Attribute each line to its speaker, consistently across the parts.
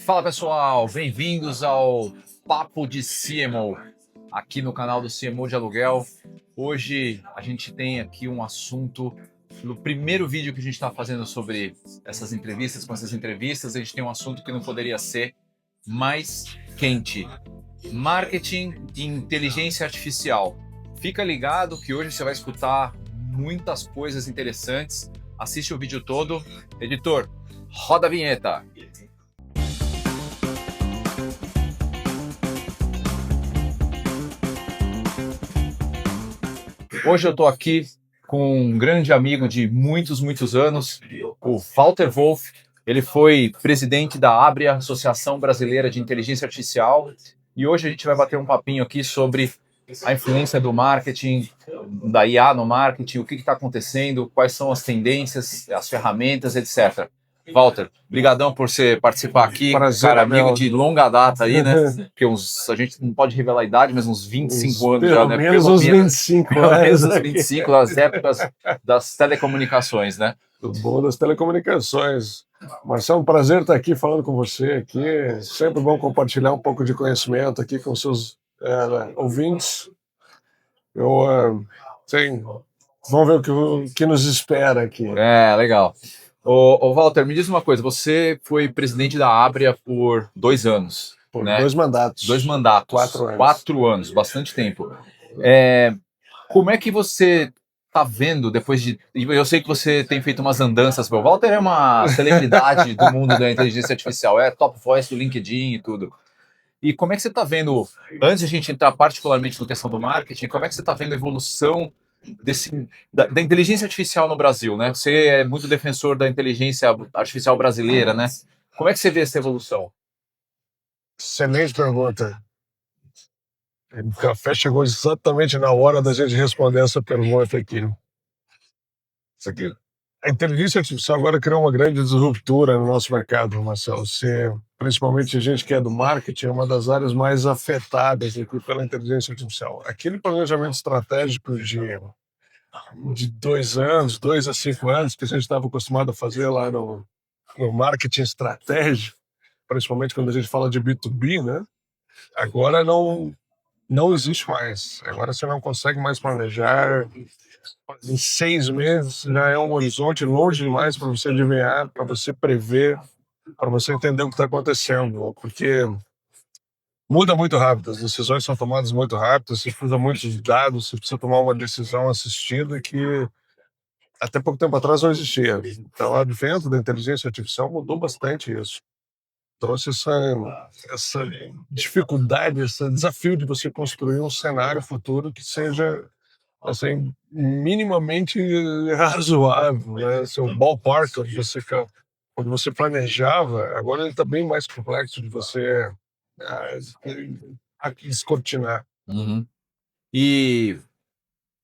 Speaker 1: Fala pessoal, bem-vindos ao Papo de CMO, aqui no canal do CMO de Aluguel. Hoje a gente tem aqui um assunto, no primeiro vídeo que a gente está fazendo sobre essas entrevistas, a gente tem um assunto que não poderia ser mais quente: marketing e inteligência artificial. Fica ligado que hoje você vai escutar muitas coisas interessantes. Assiste o vídeo todo. Editor, roda a vinheta. Hoje eu estou aqui com um grande amigo de muitos anos, o Walter Wolff. Ele foi presidente da ABRIA, Associação Brasileira de Inteligência Artificial, e hoje a gente vai bater um papinho aqui sobre a influência do marketing, da IA no marketing, o que está acontecendo, quais são as tendências, as ferramentas, etc. Walter, brigadão por você participar aqui.
Speaker 2: Prazer,
Speaker 1: cara, amigo de longa data aí, né? Porque a gente não pode revelar a idade, mas uns 25 anos já, né?
Speaker 2: Menos uns 25
Speaker 1: pelo menos
Speaker 2: anos.
Speaker 1: uns 25, das épocas das telecomunicações, né?
Speaker 2: O bom das telecomunicações. Marcelo, um prazer estar aqui falando com você aqui. Sempre bom compartilhar um pouco de conhecimento aqui com seus ouvintes. Vamos ver o que nos espera aqui.
Speaker 1: Legal. Ô Walter, me diz uma coisa, você foi presidente da ABRIA por 2 anos.
Speaker 2: Por
Speaker 1: né?
Speaker 2: 2 mandatos.
Speaker 1: 2 mandatos.
Speaker 2: 4 anos.
Speaker 1: 4 anos, bastante tempo. Como é que você está vendo depois de... Eu sei que você tem feito umas andanças, o Walter é uma celebridade do mundo da inteligência artificial, é top voice do LinkedIn e tudo. E como é que você está vendo, antes de a gente entrar particularmente na questão do marketing, como é que você está vendo a evolução da inteligência artificial no Brasil, né? Você é muito defensor da inteligência artificial brasileira, né? Como é que você vê essa evolução?
Speaker 2: Excelente pergunta. O café chegou exatamente na hora da gente responder essa pergunta aqui. Isso aqui. A inteligência artificial agora criou uma grande disruptura no nosso mercado, Marcelo. Principalmente a gente que é do marketing, é uma das áreas mais afetadas aqui pela inteligência artificial. Aquele planejamento estratégico de 2 anos, 2 a 5 anos, que a gente estava acostumado a fazer lá no marketing estratégico, principalmente quando a gente fala de B2B, né? Agora não existe mais. Agora você não consegue mais planejar. Em 6 meses já é um horizonte longe demais para você adivinhar, para você prever, para você entender o que está acontecendo, porque muda muito rápido, as decisões são tomadas muito rápido, você precisa muitos dados, você precisa tomar uma decisão assistida que até pouco tempo atrás não existia. Então, o advento da inteligência artificial mudou bastante isso. Trouxe essa dificuldade, esse desafio de você construir um cenário futuro que seja assim, minimamente razoável, né? Seu ballpark, onde você planejava, agora ele está bem mais complexo de você descortinar.
Speaker 1: Uhum. E,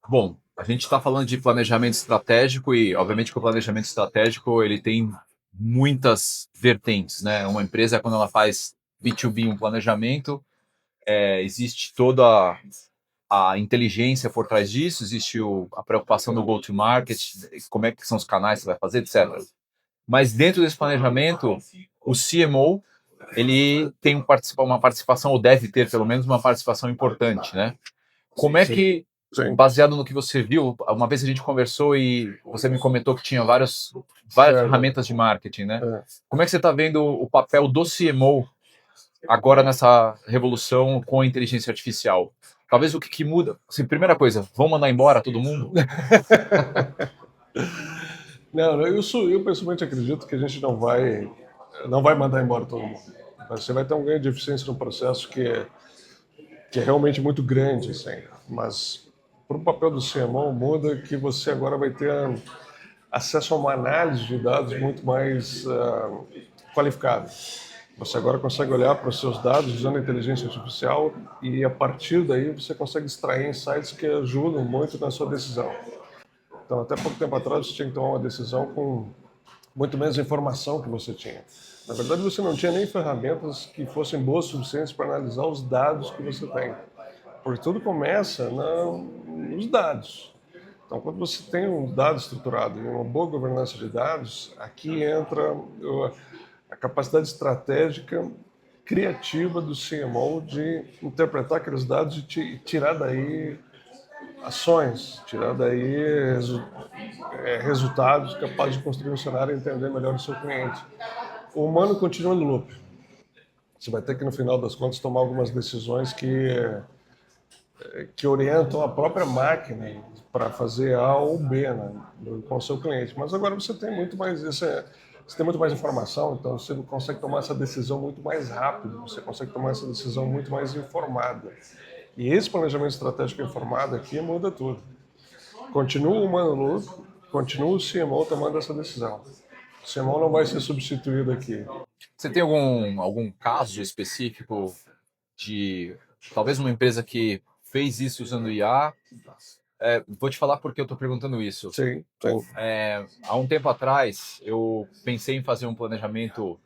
Speaker 1: bom, a gente está falando de planejamento estratégico e, obviamente, que o planejamento estratégico ele tem muitas vertentes, né? Uma empresa, quando ela faz B2B, um planejamento, existe toda a inteligência por trás disso, existe a preocupação do go-to-market, como é que são os canais que você vai fazer, etc. Mas dentro desse planejamento, o CMO, ele tem uma participação, ou deve ter pelo menos uma participação importante, né? Como é que, baseado no que você viu, uma vez a gente conversou e você me comentou que tinha várias ferramentas de marketing, né? Como é que você está vendo o papel do CMO agora nessa revolução com a inteligência artificial? Talvez o que muda... Assim, primeira coisa, vão mandar embora todo mundo?
Speaker 2: Não, eu pessoalmente acredito que a gente não vai mandar embora todo mundo. Você vai ter um ganho de eficiência no processo que é realmente muito grande, assim. Mas para o papel do CMO muda que você agora vai ter acesso a uma análise de dados muito mais qualificada. Você agora consegue olhar para os seus dados usando a inteligência artificial e a partir daí você consegue extrair insights que ajudam muito na sua decisão. Então, até pouco tempo atrás você tinha que tomar uma decisão com muito menos informação que você tinha. Na verdade, você não tinha nem ferramentas que fossem boas o suficientes para analisar os dados que você tem. Porque tudo começa nos dados. Então, quando você tem um dado estruturado e uma boa governança de dados, aqui entra a capacidade estratégica criativa do CMO de interpretar aqueles dados e tirar daí ações, tirar daí resultados capazes de construir um cenário e entender melhor o seu cliente. O humano continua no loop. Você vai ter que, no final das contas, tomar algumas decisões que orientam a própria máquina para fazer A ou B, né, com o seu cliente. Mas agora você tem muito mais você tem muito mais informação, então você consegue tomar essa decisão muito mais rápido, você consegue tomar essa decisão muito mais informada. E esse planejamento estratégico informado aqui muda tudo. Continua o humano no loop, continua o CMO tomando essa decisão. O CMO não vai ser substituído aqui.
Speaker 1: Você tem algum caso específico de talvez uma empresa que fez isso usando IA? Vou te falar porque eu estou perguntando isso.
Speaker 2: Sim, sim.
Speaker 1: Há um tempo atrás, eu pensei em fazer um planejamento.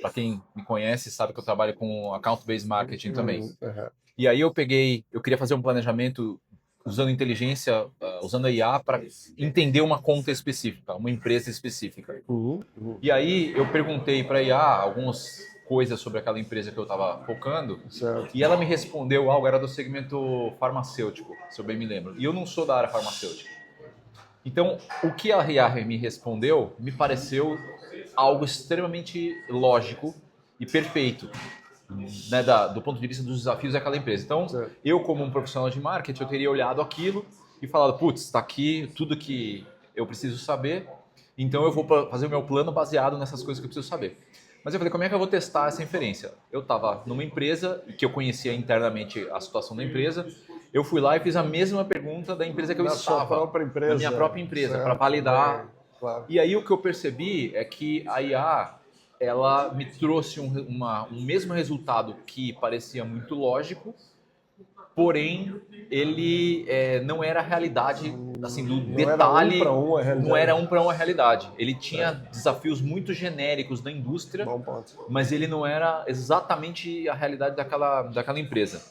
Speaker 1: Para quem me conhece, sabe que eu trabalho com account-based marketing também.
Speaker 2: Uhum.
Speaker 1: E aí eu queria fazer um planejamento usando inteligência, usando a IA para entender uma conta específica, uma empresa específica. E aí eu perguntei para a IA algumas coisas sobre aquela empresa que eu estava focando,
Speaker 2: Certo.
Speaker 1: e ela me respondeu algo, era do segmento farmacêutico, se eu bem me lembro. E eu não sou da área farmacêutica. Então, o que a IA me respondeu me pareceu algo extremamente lógico e perfeito, né, do ponto de vista dos desafios daquela empresa. Então, eu como um profissional de marketing, eu teria olhado aquilo e falado, putz, está aqui tudo que eu preciso saber, então eu vou fazer o meu plano baseado nessas coisas que eu preciso saber. Mas eu falei, como é que eu vou testar essa inferência? Eu estava numa empresa que eu conhecia internamente a situação da empresa, eu fui lá e fiz a mesma pergunta da empresa que eu estava.
Speaker 2: Na
Speaker 1: minha própria empresa, para validar.
Speaker 2: Claro.
Speaker 1: E aí o que eu percebi é que a IA, ela me trouxe um mesmo resultado que parecia muito lógico, porém ele não era a realidade, assim, do detalhe, não era um para um a realidade. Ele tinha desafios muito genéricos da indústria, mas ele não era exatamente a realidade daquela empresa.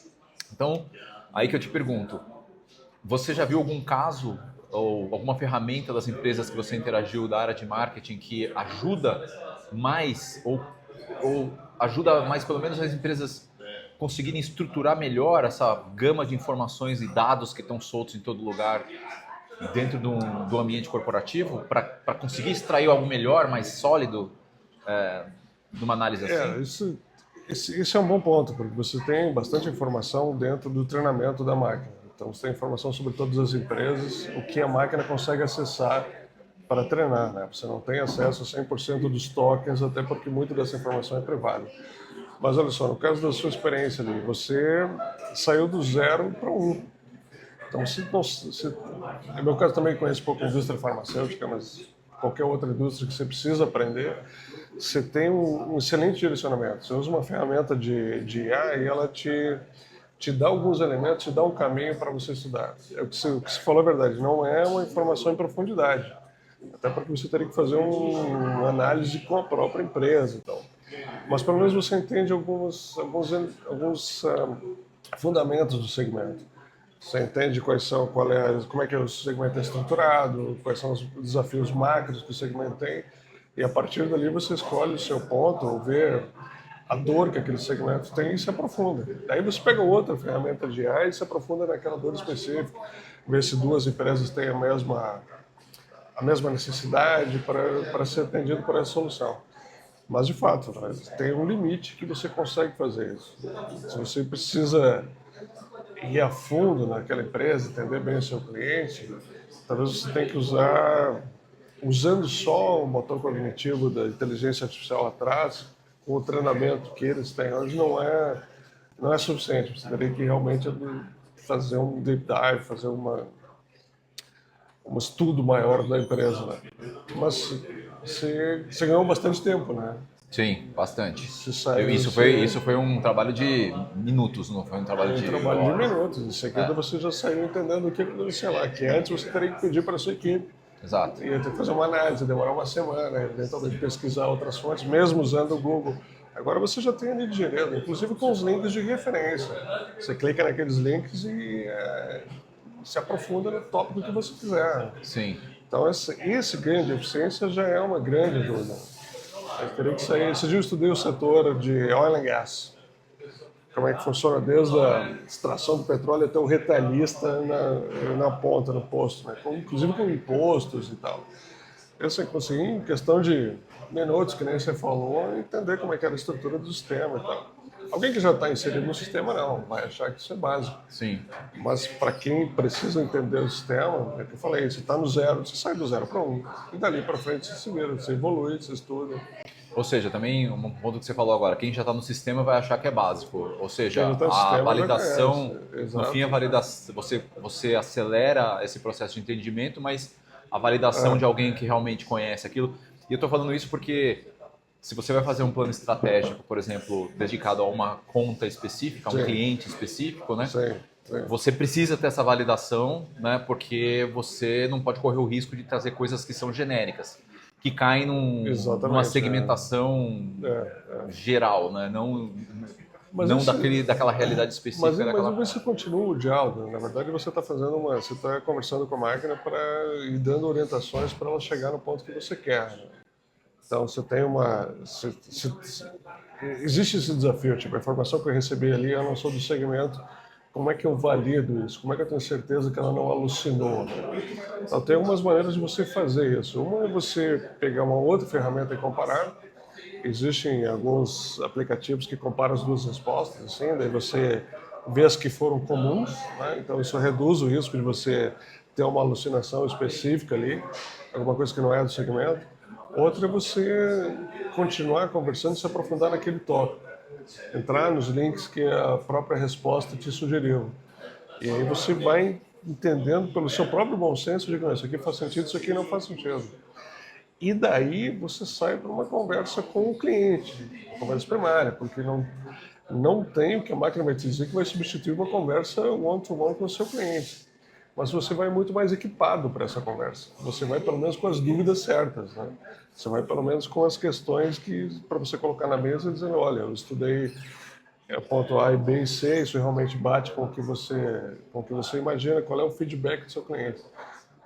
Speaker 1: Então, aí que eu te pergunto, você já viu algum caso ou alguma ferramenta das empresas que você interagiu da área de marketing que ajuda mais ou ajuda mais pelo menos as empresas conseguirem estruturar melhor essa gama de informações e dados que estão soltos em todo lugar dentro do ambiente corporativo para conseguir extrair algo melhor, mais sólido de uma análise assim?
Speaker 2: Isso é um bom ponto, porque você tem bastante informação dentro do treinamento da máquina. Então, você tem informação sobre todas as empresas, o que a máquina consegue acessar para treinar, né? Você não tem acesso a 100% dos tokens, até porque muito dessa informação é privada. Mas olha só, no caso da sua experiência ali, você saiu do 0 para 1. Então, no meu caso também conheço pouco a indústria farmacêutica, mas qualquer outra indústria que você precisa aprender, você tem um excelente direcionamento. Você usa uma ferramenta de IA e ela te dá alguns elementos, te dá um caminho para você estudar. O que você falou é verdade, não é uma informação em profundidade. Até porque você teria que fazer uma análise com a própria empresa. Então. Mas pelo menos você entende alguns fundamentos do segmento. Você entende como é que o segmento é estruturado, quais são os desafios macros que o segmento tem, e a partir dali você escolhe o seu ponto, ou vê a dor que aquele segmento tem e se aprofunda. Daí você pega outra ferramenta de IA e se aprofunda naquela dor específica, vê se duas empresas têm a mesma necessidade para ser atendido por essa solução. Mas, de fato, tem um limite que você consegue fazer isso. Se você precisa ir a fundo naquela empresa, entender bem o seu cliente, talvez você tenha que usando só o motor cognitivo da inteligência artificial atrás, com o treinamento que eles têm hoje, não é suficiente. Você teria que realmente fazer um deep dive, fazer um estudo maior da empresa, né? Mas você ganhou bastante tempo, né?
Speaker 1: Sim, bastante.
Speaker 2: Isso
Speaker 1: foi um trabalho de minutos, não foi um trabalho de
Speaker 2: minutos. Em seguida você já saiu entendendo o que acontecia lá, que antes você teria que pedir para a sua equipe.
Speaker 1: Exato.
Speaker 2: Ia ter que fazer uma análise, demorar uma semana, eventualmente pesquisar outras fontes, mesmo usando o Google. Agora você já tem ali digerido, inclusive com os links de referência. Você clica naqueles links e se aprofunda no tópico que você quiser.
Speaker 1: Sim.
Speaker 2: Então esse ganho de eficiência já é uma grande ajuda. Aí teria que sair. Esse dia eu estudei o setor de oil and gas. Como é que funciona desde a extração do petróleo até o retalhista na ponta, no posto, né? Inclusive com impostos e tal. Eu sei consegui, em questão de minutos, que nem você falou, entender como é que era a estrutura do sistema e tal. Alguém que já está inserido no sistema, não, vai achar que isso é básico.
Speaker 1: Sim.
Speaker 2: Mas para quem precisa entender o sistema, é que eu falei, você está no zero, você sai do 0 para 1. E dali para frente você se vira, você evolui, você estuda.
Speaker 1: Ou seja, também um ponto que você falou agora, quem já está no sistema vai achar que é básico. Ou seja,
Speaker 2: Quem já está no
Speaker 1: a
Speaker 2: sistema já
Speaker 1: validação,
Speaker 2: conhece.
Speaker 1: no
Speaker 2: Exato.
Speaker 1: fim, a validação, você acelera esse processo de entendimento, mas a validação de alguém que realmente conhece aquilo. E eu estou falando isso porque se você vai fazer um plano estratégico, por exemplo, dedicado a uma conta específica, a um
Speaker 2: Sim.
Speaker 1: cliente específico, né?
Speaker 2: Sim, sim.
Speaker 1: Você precisa ter essa validação, né? Porque você não pode correr o risco de trazer coisas que são genéricas, que caem
Speaker 2: Exatamente,
Speaker 1: numa segmentação geral, né?
Speaker 2: Mas
Speaker 1: Não
Speaker 2: esse-
Speaker 1: daquela realidade específica
Speaker 2: Mas
Speaker 1: daquela.
Speaker 2: você continua o diálogo. Na verdade, você está você está conversando com a máquina e dando orientações para ela chegar no ponto que você quer. Né? Então, você tem existe esse desafio, tipo, a informação que eu recebi ali, eu não sou do segmento, como é que eu valido isso? Como é que eu tenho certeza que ela não alucinou? Né? Então, tem algumas maneiras de você fazer isso. Uma é você pegar uma outra ferramenta e comparar. Existem alguns aplicativos que comparam as duas respostas, assim, daí você vê as que foram comuns, né? Então isso reduz o risco de você ter uma alucinação específica ali, alguma coisa que não é do segmento. Outra é você continuar conversando e se aprofundar naquele tópico, entrar nos links que a própria resposta te sugeriu. E aí você vai entendendo pelo seu próprio bom senso, de que isso aqui faz sentido, isso aqui não faz sentido. E daí você sai para uma conversa com o cliente, uma conversa primária, porque não tem o que a máquina vai te dizer que vai substituir uma conversa one-to-one com o seu cliente. Mas você vai muito mais equipado para essa conversa. Você vai pelo menos com as dúvidas certas, né? Você vai pelo menos com as questões que para você colocar na mesa e dizer, olha, eu estudei ponto A, B e C, isso realmente bate com o que você imagina, qual é o feedback do seu cliente.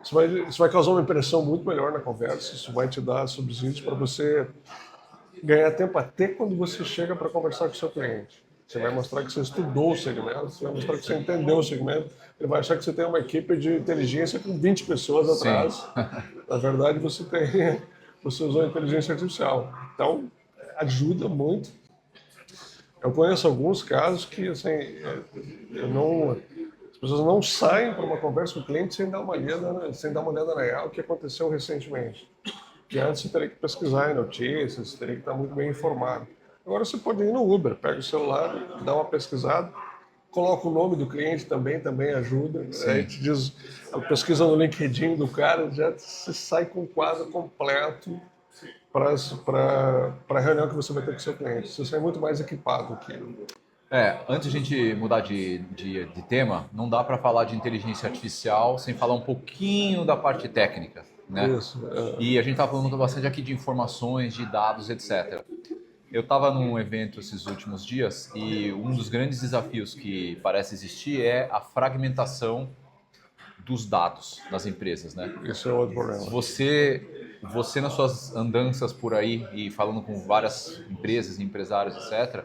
Speaker 2: Isso vai causar uma impressão muito melhor na conversa, isso vai te dar subsídios para você ganhar tempo até quando você chega para conversar com o seu cliente. Você vai mostrar que você estudou o segmento, você vai mostrar que você entendeu o segmento, ele vai achar que você tem uma equipe de inteligência com 20 pessoas atrás. Na verdade, você usou a inteligência artificial. Então, ajuda muito. Eu conheço alguns casos que, assim, as pessoas não saem para uma conversa com o cliente sem dar uma olhada na real, o que aconteceu recentemente. Que antes você teria que pesquisar em notícias, você teria que estar muito bem informado. Agora você pode ir no Uber, pega o celular, dá uma pesquisada, coloca o nome do cliente também ajuda. Aí te diz, pesquisa no LinkedIn do cara, já você sai com o quadro completo para a reunião que você vai ter com o seu cliente. Você sai muito mais equipado aqui.
Speaker 1: Antes de a gente mudar de tema, não dá para falar de inteligência artificial sem falar um pouquinho da parte técnica, né?
Speaker 2: Isso.
Speaker 1: E a gente está falando bastante aqui de informações, de dados, etc. Eu estava num evento esses últimos dias e um dos grandes desafios que parece existir é a fragmentação dos dados das empresas, né?
Speaker 2: Isso é outro problema.
Speaker 1: Você nas suas andanças por aí e falando com várias empresas, empresários, etc.,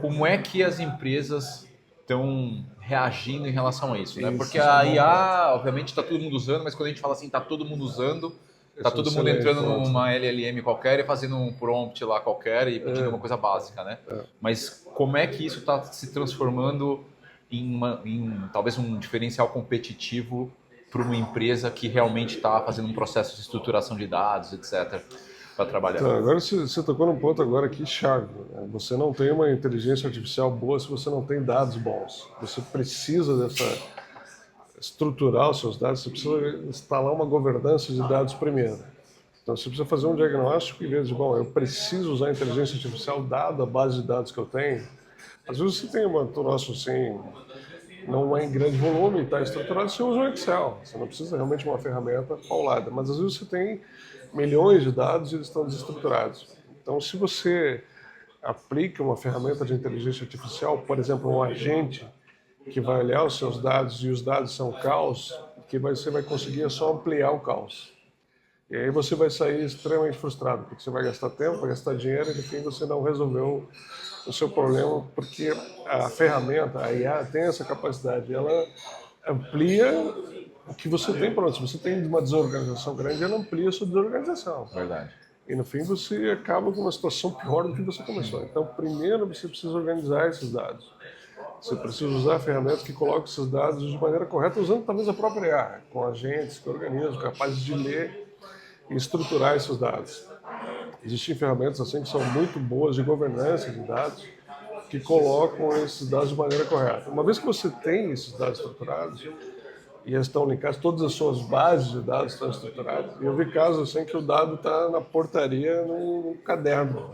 Speaker 1: como é que as empresas estão reagindo em relação a isso, né? Porque a IA, obviamente, está todo mundo usando, mas quando a gente fala assim, está todo mundo usando, está todo mundo entrando numa LLM qualquer e fazendo um prompt lá qualquer e pedindo uma coisa básica, né? Mas como é que isso está se transformando em talvez um diferencial competitivo para uma empresa que realmente está fazendo um processo de estruturação de dados, etc., para trabalhar?
Speaker 2: Então, agora você tocou num ponto agora aqui chave. Né? Você não tem uma inteligência artificial boa se você não tem dados bons. Você precisa estruturar os seus dados, você precisa instalar uma governança de dados primeiro. Então, você precisa fazer um diagnóstico e ver, bom, eu preciso usar a inteligência artificial dada a base de dados que eu tenho. Às vezes você tem um troço assim, não é em grande volume, está estruturado, você usa o Excel. Você não precisa realmente de uma ferramenta paulada. Mas às vezes você tem milhões de dados e eles estão desestruturados. Então, se você aplica uma ferramenta de inteligência artificial, por exemplo, um agente que vai olhar os seus dados e os dados são caos, você vai conseguir só ampliar o caos. E aí você vai sair extremamente frustrado, porque você vai gastar tempo, vai gastar dinheiro e no fim você não resolveu o seu problema, porque a ferramenta, a IA, tem essa capacidade, ela amplia o que você tem pronto. Se você tem uma desorganização grande, ela amplia a sua desorganização.
Speaker 1: Verdade.
Speaker 2: E no fim você acaba com uma situação pior do que você começou. Então, primeiro você precisa organizar esses dados. Você precisa usar ferramentas que colocam esses dados de maneira correta, usando talvez a própria IA, com agentes que organizam, capazes de ler e estruturar esses dados. Existem ferramentas assim que são muito boas de governança de dados, que colocam esses dados de maneira correta. Uma vez que você tem esses dados estruturados, e eles estão linkados, todas as suas bases de dados estão estruturadas. E eu vi casos assim que o dado está na portaria num caderno.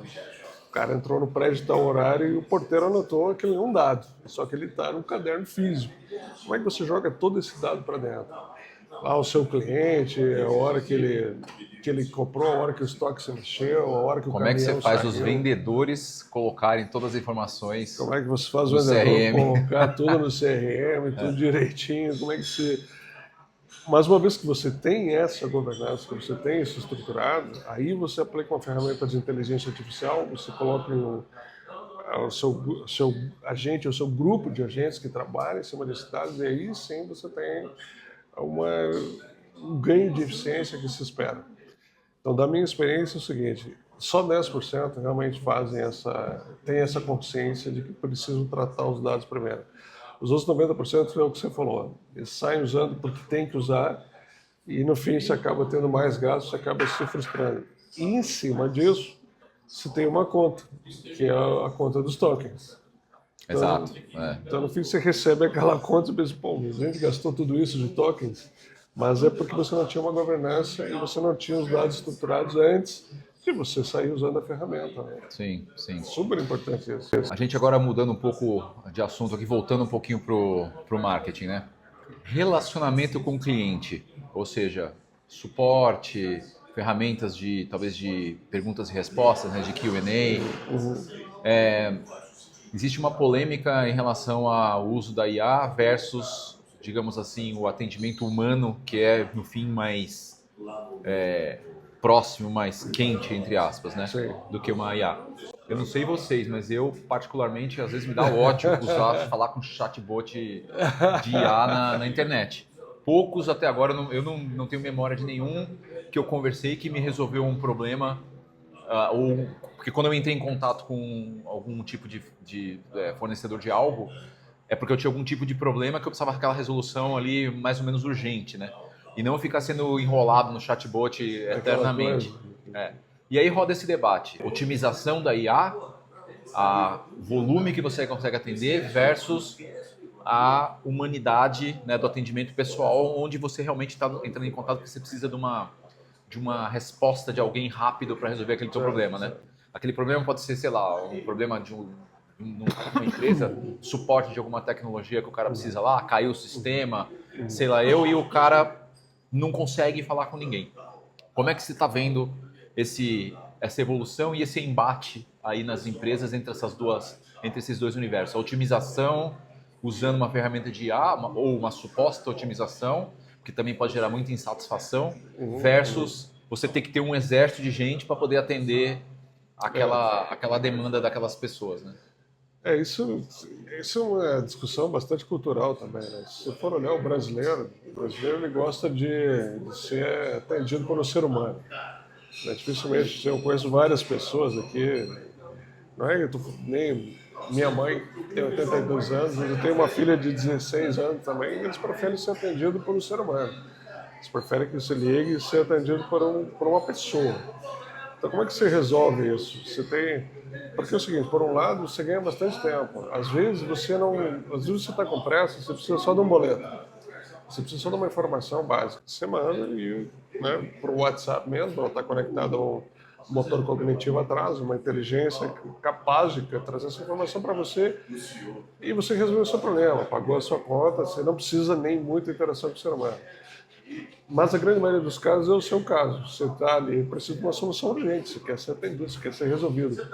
Speaker 2: O cara entrou no prédio tal horário e o porteiro anotou aquele um dado, só que ele está num caderno físico. Como é que você joga todo esse dado para dentro? Lá o seu cliente, a hora que ele comprou, a hora que o estoque se mexeu, a hora que o
Speaker 1: Como é que você faz
Speaker 2: saiu.
Speaker 1: os vendedores colocarem todas as informações?
Speaker 2: Como é que você faz o
Speaker 1: no
Speaker 2: vendedor
Speaker 1: CRM?
Speaker 2: colocar tudo no CRM, tudo direitinho? Como é que você... Mas uma vez que você tem essa governança, que você tem isso estruturado, aí você aplica uma ferramenta de inteligência artificial, você coloca o seu agente, o seu grupo de agentes que trabalham em cima desses dados, e aí sim você tem um ganho de eficiência que se espera. Então, da minha experiência, é o seguinte, só 10% realmente têm essa consciência de que precisam tratar os dados primeiro. Os outros 90% é o que você falou. Eles saem usando porque tem que usar e, no fim, você acaba tendo mais gastos, você acaba se frustrando. E, em cima disso, você tem uma conta, que é a conta dos tokens. Então,
Speaker 1: Exato.
Speaker 2: Então, no fim, você recebe aquela conta e pensa, pô, a gente gastou tudo isso de tokens, mas é porque você não tinha uma governança e você não tinha os dados estruturados antes de você sair usando a ferramenta. Né?
Speaker 1: Sim, sim.
Speaker 2: Super importante isso.
Speaker 1: A gente agora mudando um pouco de assunto aqui, voltando um pouquinho pro marketing, né? Relacionamento com o cliente, ou seja, suporte, ferramentas talvez de perguntas e respostas, né, de Q&A. Existe uma polêmica em relação ao uso da IA versus, digamos assim, o atendimento humano, que é, no fim, mais próximo, mais quente, entre aspas, né?
Speaker 2: Sim.
Speaker 1: Do que uma IA. Eu não sei vocês, mas eu, particularmente, às vezes me dá ódio falar com chatbot de IA na internet. Poucos até agora, eu não tenho memória de nenhum que eu conversei que me resolveu um problema, porque quando eu entrei em contato com algum tipo de fornecedor de algo, é porque eu tinha algum tipo de problema que eu precisava daquela resolução ali mais ou menos urgente, né? E não ficar sendo enrolado no chatbot eternamente. E aí roda esse debate. Otimização da IA, a volume que você consegue atender versus a humanidade, né, do atendimento pessoal, onde você realmente está entrando em contato porque você precisa de uma resposta de alguém rápido para resolver aquele seu problema, né? Aquele problema pode ser, sei lá, um problema de uma empresa, suporte de alguma tecnologia que o cara precisa lá, caiu o sistema, sei lá, e o cara não consegue falar com ninguém. Como é que você está vendo essa evolução e esse embate aí nas empresas entre esses dois universos? A otimização usando uma ferramenta de IA ou uma suposta otimização, que também pode gerar muita insatisfação, versus você ter que ter um exército de gente para poder atender aquela demanda daquelas pessoas, né?
Speaker 2: Isso é uma discussão bastante cultural também, né? Se você for olhar o brasileiro ele gosta de ser atendido por um ser humano. Né? Dificilmente, eu conheço várias pessoas aqui, não é? Nem minha mãe tem 82 anos, eu tenho uma filha de 16 anos também, e eles preferem ser atendidos por um ser humano. Eles preferem que você ligue e ser atendido por uma pessoa. Então, como é que você resolve isso? Porque é o seguinte, por um lado, você ganha bastante tempo. Às vezes você está com pressa, você precisa só de um boleto. Você precisa só de uma informação básica. Você manda e, né, por WhatsApp mesmo, para estar conectado ao motor cognitivo atrás, uma inteligência capaz de trazer essa informação para você e você resolveu o seu problema, pagou a sua conta, você não precisa nem muita interação com o ser humano. Mas a grande maioria dos casos é o seu caso. Você está ali, precisa de uma solução urgente, você quer ser atendido, você quer ser resolvido.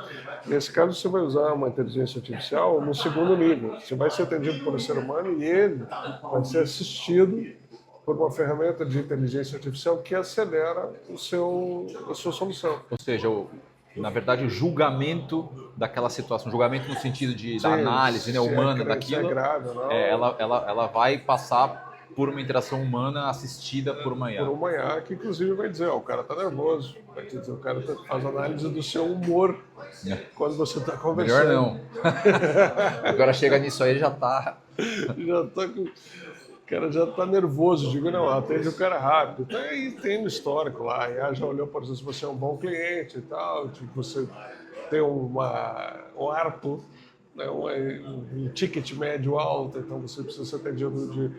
Speaker 2: Nesse caso, você vai usar uma inteligência artificial no segundo nível. Você vai ser atendido por um ser humano e ele vai ser assistido por uma ferramenta de inteligência artificial que acelera a sua solução.
Speaker 1: Ou seja, na verdade, o julgamento daquela situação, julgamento no sentido da
Speaker 2: Sim,
Speaker 1: análise, né,
Speaker 2: se
Speaker 1: humana
Speaker 2: se é
Speaker 1: daquilo,
Speaker 2: grave ou não,
Speaker 1: ela vai passar por uma interação humana assistida por uma
Speaker 2: por
Speaker 1: IA.
Speaker 2: uma IA que inclusive vai dizer, ó, o cara tá nervoso, vai te dizer, o cara faz análise do seu humor quando você está
Speaker 1: Melhor
Speaker 2: conversando.
Speaker 1: não. Agora chega nisso aí, já tá.
Speaker 2: Já tá com... O cara já tá nervoso, digo, não, atende o cara rápido. Então, aí tem no histórico lá, a IA já olhou, por exemplo, se você é um bom cliente e tal, tipo, você tem um ARPU, né, um ticket médio alto, então você precisa ser atendido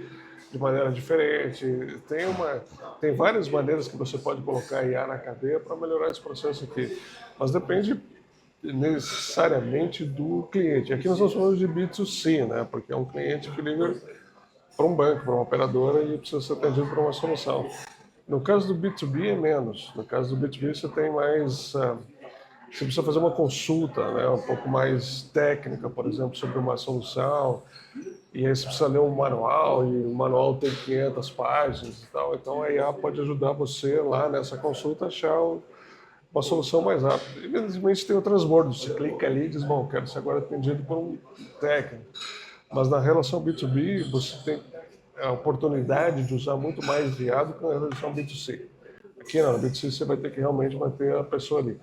Speaker 2: de maneira diferente. Tem várias maneiras que você pode colocar a IA na cadeia para melhorar esse processo aqui, mas depende necessariamente do cliente. Aqui nós estamos falando de B2C, né, porque é um cliente que liga para um banco, para uma operadora e precisa ser atendido por uma solução. No caso do B2B é menos. No caso do B2B você tem mais... você precisa fazer uma consulta, né, um pouco mais técnica, por exemplo, sobre uma solução. E aí você precisa ler um manual, e o manual tem 500 páginas e tal. Então a IA pode ajudar você lá nessa consulta a achar uma solução mais rápida. Evidentemente tem o transbordo. Você clica ali e diz, bom, quero ser agora atendido por um técnico. Mas na relação B2B, você tem a oportunidade de usar muito mais IA do que na relação B2C. Aqui não, na B2C você vai ter que realmente manter a pessoa ali.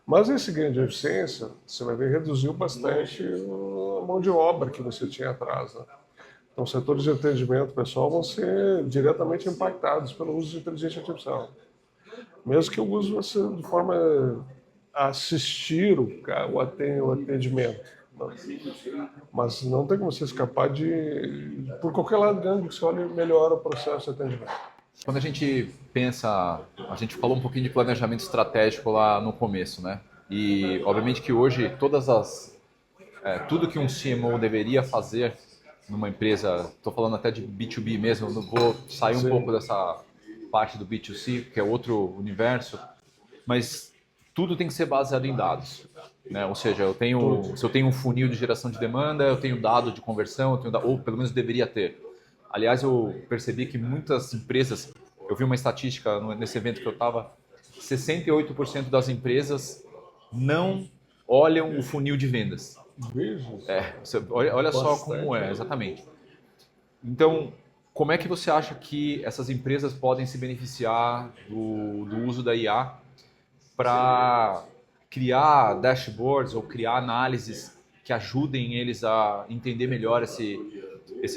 Speaker 2: Mas esse ganho de eficiência, você vai ver, reduziu bastante a mão de obra que você tinha atrás. Né? Então, os setores de atendimento pessoal vão ser diretamente impactados pelo uso de inteligência artificial. Mesmo que o uso vai ser de forma a assistir o atendimento. Mas não tem como você escapar de... Por qualquer lado do ângulo que você olhe, melhora o processo de atendimento.
Speaker 1: Quando a gente pensa, a gente falou um pouquinho de planejamento estratégico lá no começo, né? E obviamente que hoje tudo que um CMO deveria fazer numa empresa, estou falando até de B2B mesmo, não vou sair um pouco dessa parte do B2C, que é outro universo, mas tudo tem que ser baseado em dados. Né? Ou seja, se eu tenho um funil de geração de demanda, eu tenho dado de conversão, ou pelo menos deveria ter. Aliás, eu percebi que muitas empresas, eu vi uma estatística nesse evento que eu estava, 68% das empresas não olham o funil de vendas. Olha só como é, exatamente. Então, como é que você acha que essas empresas podem se beneficiar do uso da IA para criar dashboards ou criar análises que ajudem eles a entender melhor esse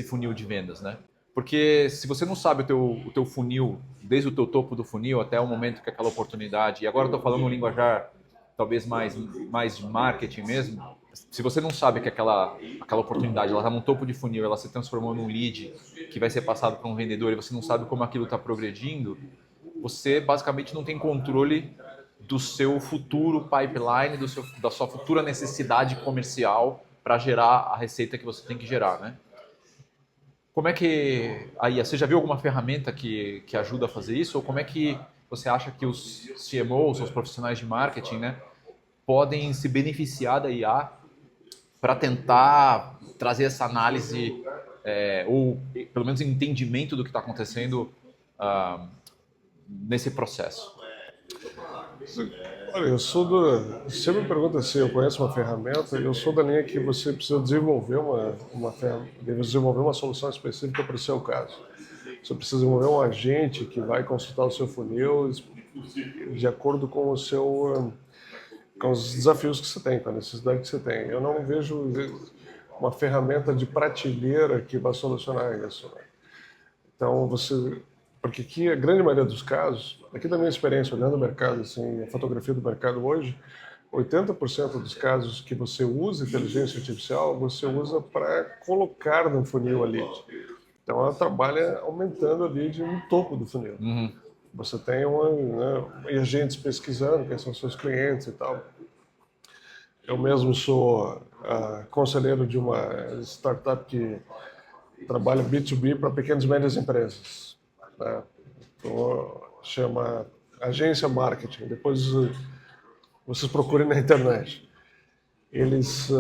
Speaker 1: funil de vendas, né? Porque se você não sabe o teu funil, desde o teu topo do funil até o momento que aquela oportunidade, e agora eu estou falando um linguajar talvez mais de marketing mesmo, se você não sabe que aquela oportunidade ela está no topo de funil, ela se transformou num lead que vai ser passado para um vendedor e você não sabe como aquilo está progredindo, você basicamente não tem controle do seu futuro pipeline, da sua futura necessidade comercial para gerar a receita que você tem que gerar, né? Como é que aí você já viu alguma ferramenta que ajuda a fazer isso? Ou como é que você acha que os CMOs, os profissionais de marketing, né, podem se beneficiar da IA para tentar trazer essa análise ou pelo menos entendimento do que está acontecendo nesse processo?
Speaker 2: Olha, se você me pergunta se eu conheço uma ferramenta, eu sou da linha que você precisa desenvolver desenvolver uma solução específica para o seu caso. Você precisa desenvolver um agente que vai consultar o seu funil de acordo com com os desafios que você tem, com a necessidade que você tem. Eu não vejo uma ferramenta de prateleira que vai solucionar isso. Então, porque aqui a grande maioria dos casos, aqui da minha experiência olhando o mercado, assim, a fotografia do mercado hoje, 80% dos casos que você usa inteligência artificial, você usa para colocar no funil a lead. Então ela trabalha aumentando a lead no topo do funil.
Speaker 1: Uhum.
Speaker 2: Você tem agentes pesquisando quem são seus clientes e tal. Eu mesmo sou conselheiro de uma startup que trabalha B2B para pequenas e médias empresas. Né? Então, chama Agência Marketing. Depois vocês procurem na internet. Eles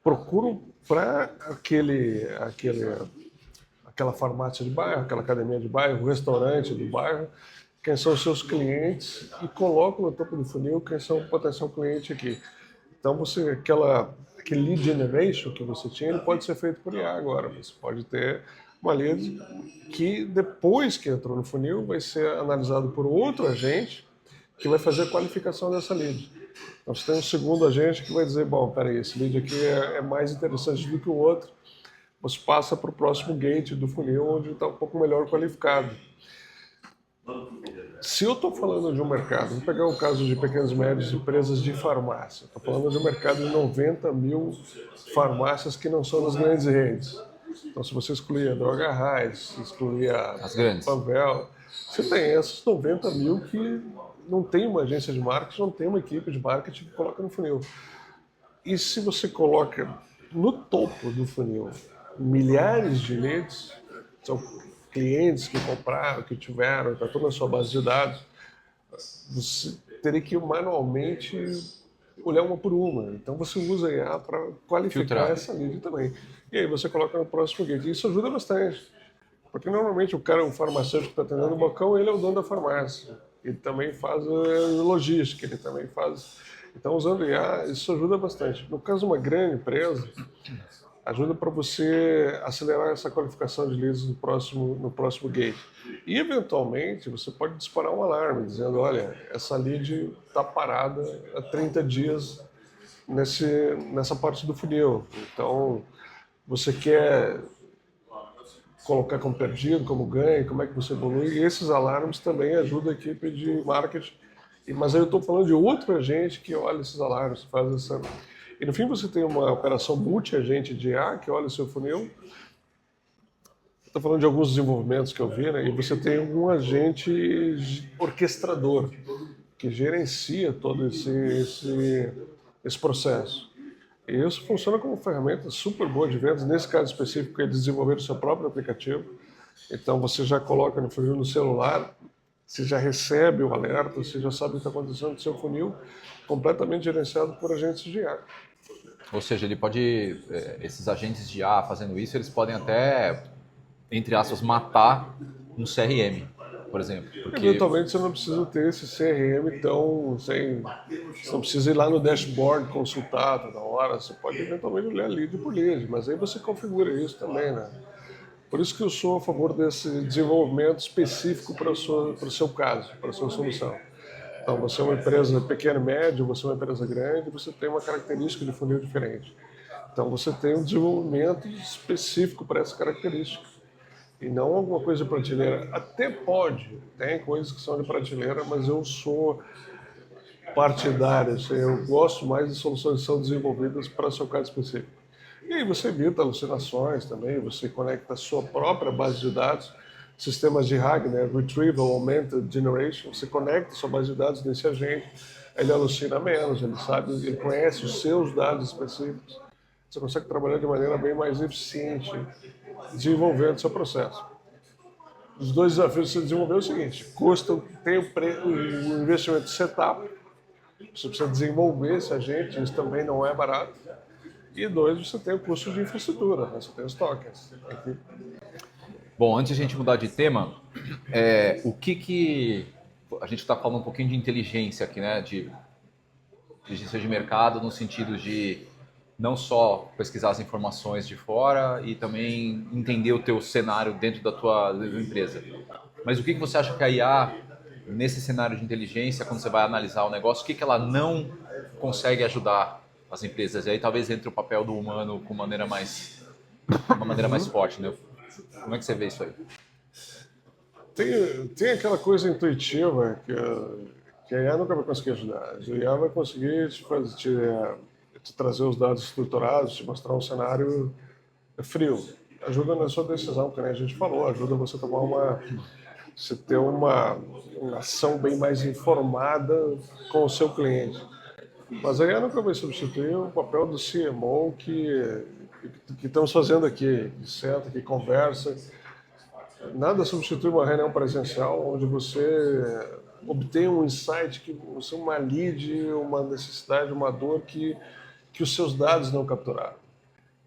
Speaker 2: procuram para aquele aquela farmácia de bairro, aquela academia de bairro, o restaurante do bairro, quem são os seus clientes e coloca no topo do funil quem são o potencial cliente aqui. Então, aquele lead generation que você tinha, ele pode ser feito por IA agora. Você pode ter uma lead que, depois que entrou no funil, vai ser analisado por outro agente que vai fazer a qualificação dessa lead. Então, você tem um segundo agente que vai dizer, bom, peraí, esse lead aqui é mais interessante do que o outro. Você passa para o próximo gate do funil, onde está um pouco melhor qualificado. Se eu estou falando de um mercado, vou pegar o caso de pequenas e médias empresas de farmácia. Estou falando de um mercado de 90 mil farmácias que não são das grandes redes. Então, se você excluir a Droga Raia, se excluir a Panvel, você tem esses 90 mil que não tem uma agência de marketing, não tem uma equipe de marketing que coloca no funil. E se você coloca no topo do funil milhares de leads, são clientes que compraram, que tiveram, está toda a sua base de dados, você teria que manualmente olhar uma por uma. Então você usa a IA para qualificar essa lead também. E aí você coloca no próximo gate. Isso ajuda bastante. Porque normalmente o farmacêutico que está atendendo o balcão, ele é o dono da farmácia. Ele também faz logística, ele também faz... Então, usando IA, isso ajuda bastante. No caso de uma grande empresa, ajuda para você acelerar essa qualificação de leads no próximo gate. E, eventualmente, você pode disparar um alarme, dizendo, olha, essa lead está parada há 30 dias nessa parte do funil. Então, você quer colocar como perdido, como ganho, como é que você evolui. E esses alarmes também ajudam a equipe de marketing. Mas aí eu estou falando de outro agente que olha esses alarmes, faz essa... E no fim você tem uma operação multi-agente de IA que olha o seu funil. Estou falando de alguns desenvolvimentos que eu vi, né? E você tem um agente orquestrador que gerencia todo esse processo. E isso funciona como ferramenta super boa de vendas. Nesse caso específico, eles desenvolveram o seu próprio aplicativo. Então, você já coloca no funil no celular, você já recebe o alerta, você já sabe o que está acontecendo no seu funil, completamente gerenciado por agentes de IA.
Speaker 1: Ou seja, ele pode, esses agentes de IA fazendo isso, eles podem até, entre aspas, matar um CRM, por exemplo.
Speaker 2: Porque... Eventualmente você não precisa ter esse CRM você não precisa ir lá no dashboard consultar toda hora, você pode eventualmente olhar lead por lead, mas aí você configura isso também, né? Por isso que eu sou a favor desse desenvolvimento específico para o seu caso, para a sua solução. Então, você é uma empresa pequena e média, você é uma empresa grande, você tem uma característica de funil diferente. Então, você tem um desenvolvimento específico para essa característica. E não alguma coisa de prateleira. Até pode, tem coisas que são de prateleira, mas eu sou partidário. Eu gosto mais de soluções que são desenvolvidas para o seu caso específico. E aí você evita alucinações também, você conecta a sua própria base de dados, sistemas de RAG, né? Retrieval Augmented Generation, você conecta a sua base de dados nesse agente, ele alucina menos, ele conhece os seus dados específicos, você consegue trabalhar de maneira bem mais eficiente, desenvolvendo o seu processo. Os dois desafios que você desenvolveu é o seguinte: tem o investimento de setup, você precisa desenvolver esse agente, isso também não é barato. E dois, você tem o custo de infraestrutura, né? Você tem os tokens.
Speaker 1: Bom, antes de a gente mudar de tema, o que a gente está falando um pouquinho de inteligência aqui, né? De inteligência de mercado no sentido de não só pesquisar as informações de fora e também entender o teu cenário dentro da tua empresa. Mas o que você acha que a IA, nesse cenário de inteligência, quando você vai analisar o negócio, o que ela não consegue ajudar as empresas? E aí talvez entre o papel do humano com uma maneira mais forte, né? Como é que você vê isso aí?
Speaker 2: Tem aquela coisa intuitiva que a IA nunca vai conseguir ajudar. A IA vai conseguir te trazer os dados estruturados, te mostrar um cenário frio. Ajuda na sua decisão, que nem a gente falou, ajuda você a tomar você ter uma ação bem mais informada com o seu cliente. Mas a IA nunca vai substituir o papel do CMO que estamos fazendo aqui, que senta, que conversa. Nada substitui uma reunião presencial onde você obtém um insight, uma lead, uma necessidade, uma dor que os seus dados não capturaram.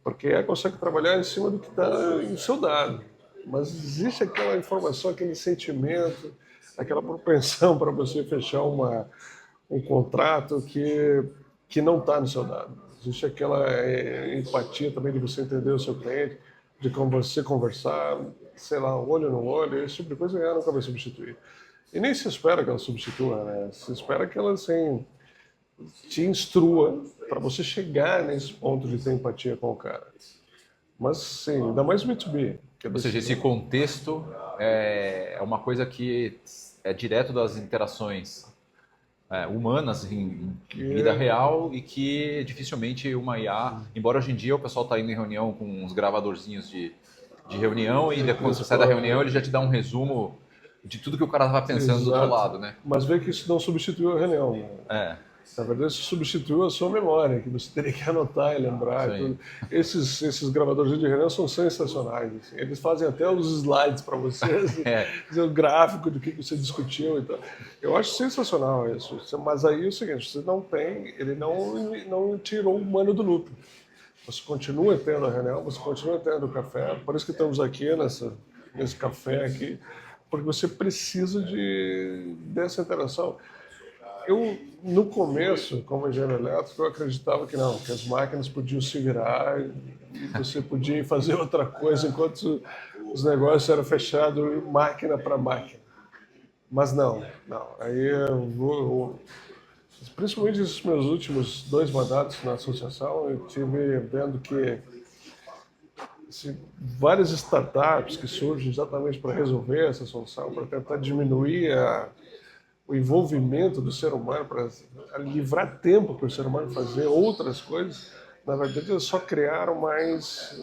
Speaker 2: Porque consegue trabalhar em cima do que está no seu dado. mas existe aquela informação, aquele sentimento, aquela propensão para você fechar um contrato que não está no seu dado. Existe aquela empatia também de você entender o seu cliente, de como você conversar, sei lá, olho no olho, esse tipo de coisa ela nunca vai substituir. E nem se espera que ela substitua, né? Se espera que ela, assim, te instrua para você chegar nesse ponto de ter empatia com o cara. Mas, sim, ainda mais B2B. Que é
Speaker 1: Ou seja, esse contexto é uma coisa que é direto das interações humanas em vida real e que dificilmente uma IA, embora hoje em dia o pessoal está indo em reunião com uns gravadorzinhos de reunião e quando você sai da reunião ele já te dá um resumo de tudo que o cara estava pensando do outro lado, né?
Speaker 2: Mas vê que isso não substituiu a reunião. Né?
Speaker 1: É.
Speaker 2: Na verdade, isso substituiu a sua memória, que você teria que anotar e lembrar. Tudo. Esses gravadores de reunião são sensacionais. Assim. Eles fazem até os slides para você, assim, o gráfico do que você discutiu e tal. Eu acho sensacional isso. Mas aí é o seguinte, você não tem, ele não tirou o humano do loop. Você continua tendo a reunião, você continua tendo o café. Por isso que estamos aqui nesse café aqui, porque você precisa dessa interação. Eu, no começo, como engenheiro elétrico, eu acreditava que não, que as máquinas podiam se virar e você podia fazer outra coisa enquanto os negócios eram fechados máquina para máquina. Mas não. Aí principalmente nesses meus últimos 2 mandatos na associação, eu tive vendo que várias startups que surgem exatamente para resolver essa solução, para tentar diminuir o envolvimento do ser humano, para livrar tempo para o ser humano fazer outras coisas, na verdade eles só criaram mais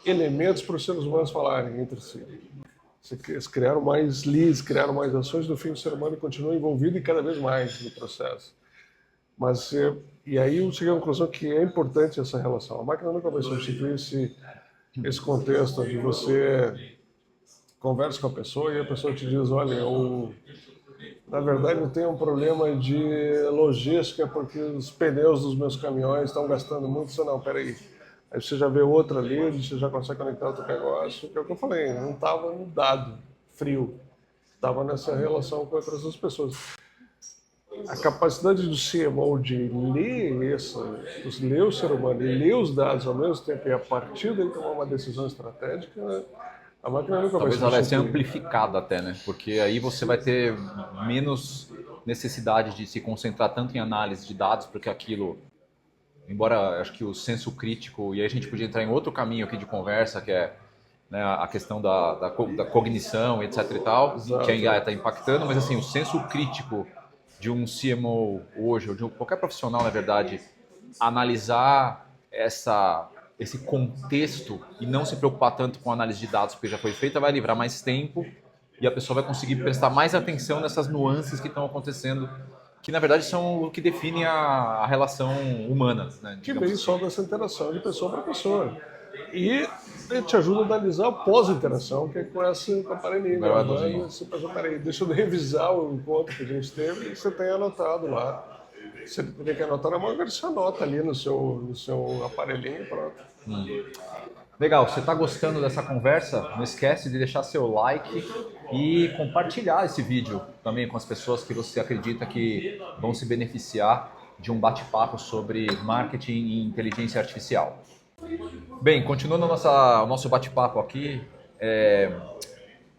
Speaker 2: elementos para os seres humanos falarem entre si. Eles criaram mais leads, criaram mais ações, no fim o ser humano continua envolvido e cada vez mais no processo. Mas, e aí eu cheguei à conclusão que é importante essa relação. A máquina nunca vai substituir esse contexto de você conversa com a pessoa e a pessoa te diz, olha, na verdade, eu tenho um problema de logística porque os pneus dos meus caminhões estão gastando muito. Você não, peraí. Aí você já vê outra ali, você já consegue conectar outro negócio. Que é o que eu falei, não estava no dado frio. Estava nessa relação com outras duas pessoas. A capacidade do CMO de ler ler o ser humano e ler os dados ao mesmo tempo e a partir daí tomar uma decisão estratégica, né? A máquina nunca
Speaker 1: Talvez
Speaker 2: vai
Speaker 1: ela vai ser
Speaker 2: substituir.
Speaker 1: amplificada até, né? Porque aí você vai ter menos necessidade de se concentrar tanto em análise de dados, porque aquilo, embora acho que o senso crítico, e aí a gente podia entrar em outro caminho aqui de conversa, que é, né, a questão da cognição, etc e tal,
Speaker 2: Exato.
Speaker 1: que a IA está impactando, mas assim, o senso crítico de um CMO hoje, ou de qualquer profissional, na verdade, analisar esse contexto e não se preocupar tanto com a análise de dados porque já foi feita, vai livrar mais tempo e a pessoa vai conseguir prestar mais atenção nessas nuances que estão acontecendo, que na verdade são o que define a relação humana. Né,
Speaker 2: que vem só dessa interação de pessoa para pessoa. E ele te ajuda a analisar a pós-interação, que é com esse aparelhinho gravando. Você pensa, peraí, deixa eu revisar o encontro que a gente teve e você tem anotado lá. Você tem que anotar na mão, agora você anota ali no seu aparelhinho e pronto.
Speaker 1: Legal, você está gostando dessa conversa? Não esquece de deixar seu like e compartilhar esse vídeo também com as pessoas que você acredita que vão se beneficiar de um bate-papo sobre marketing e inteligência artificial. Bem, continuando o nosso bate-papo aqui,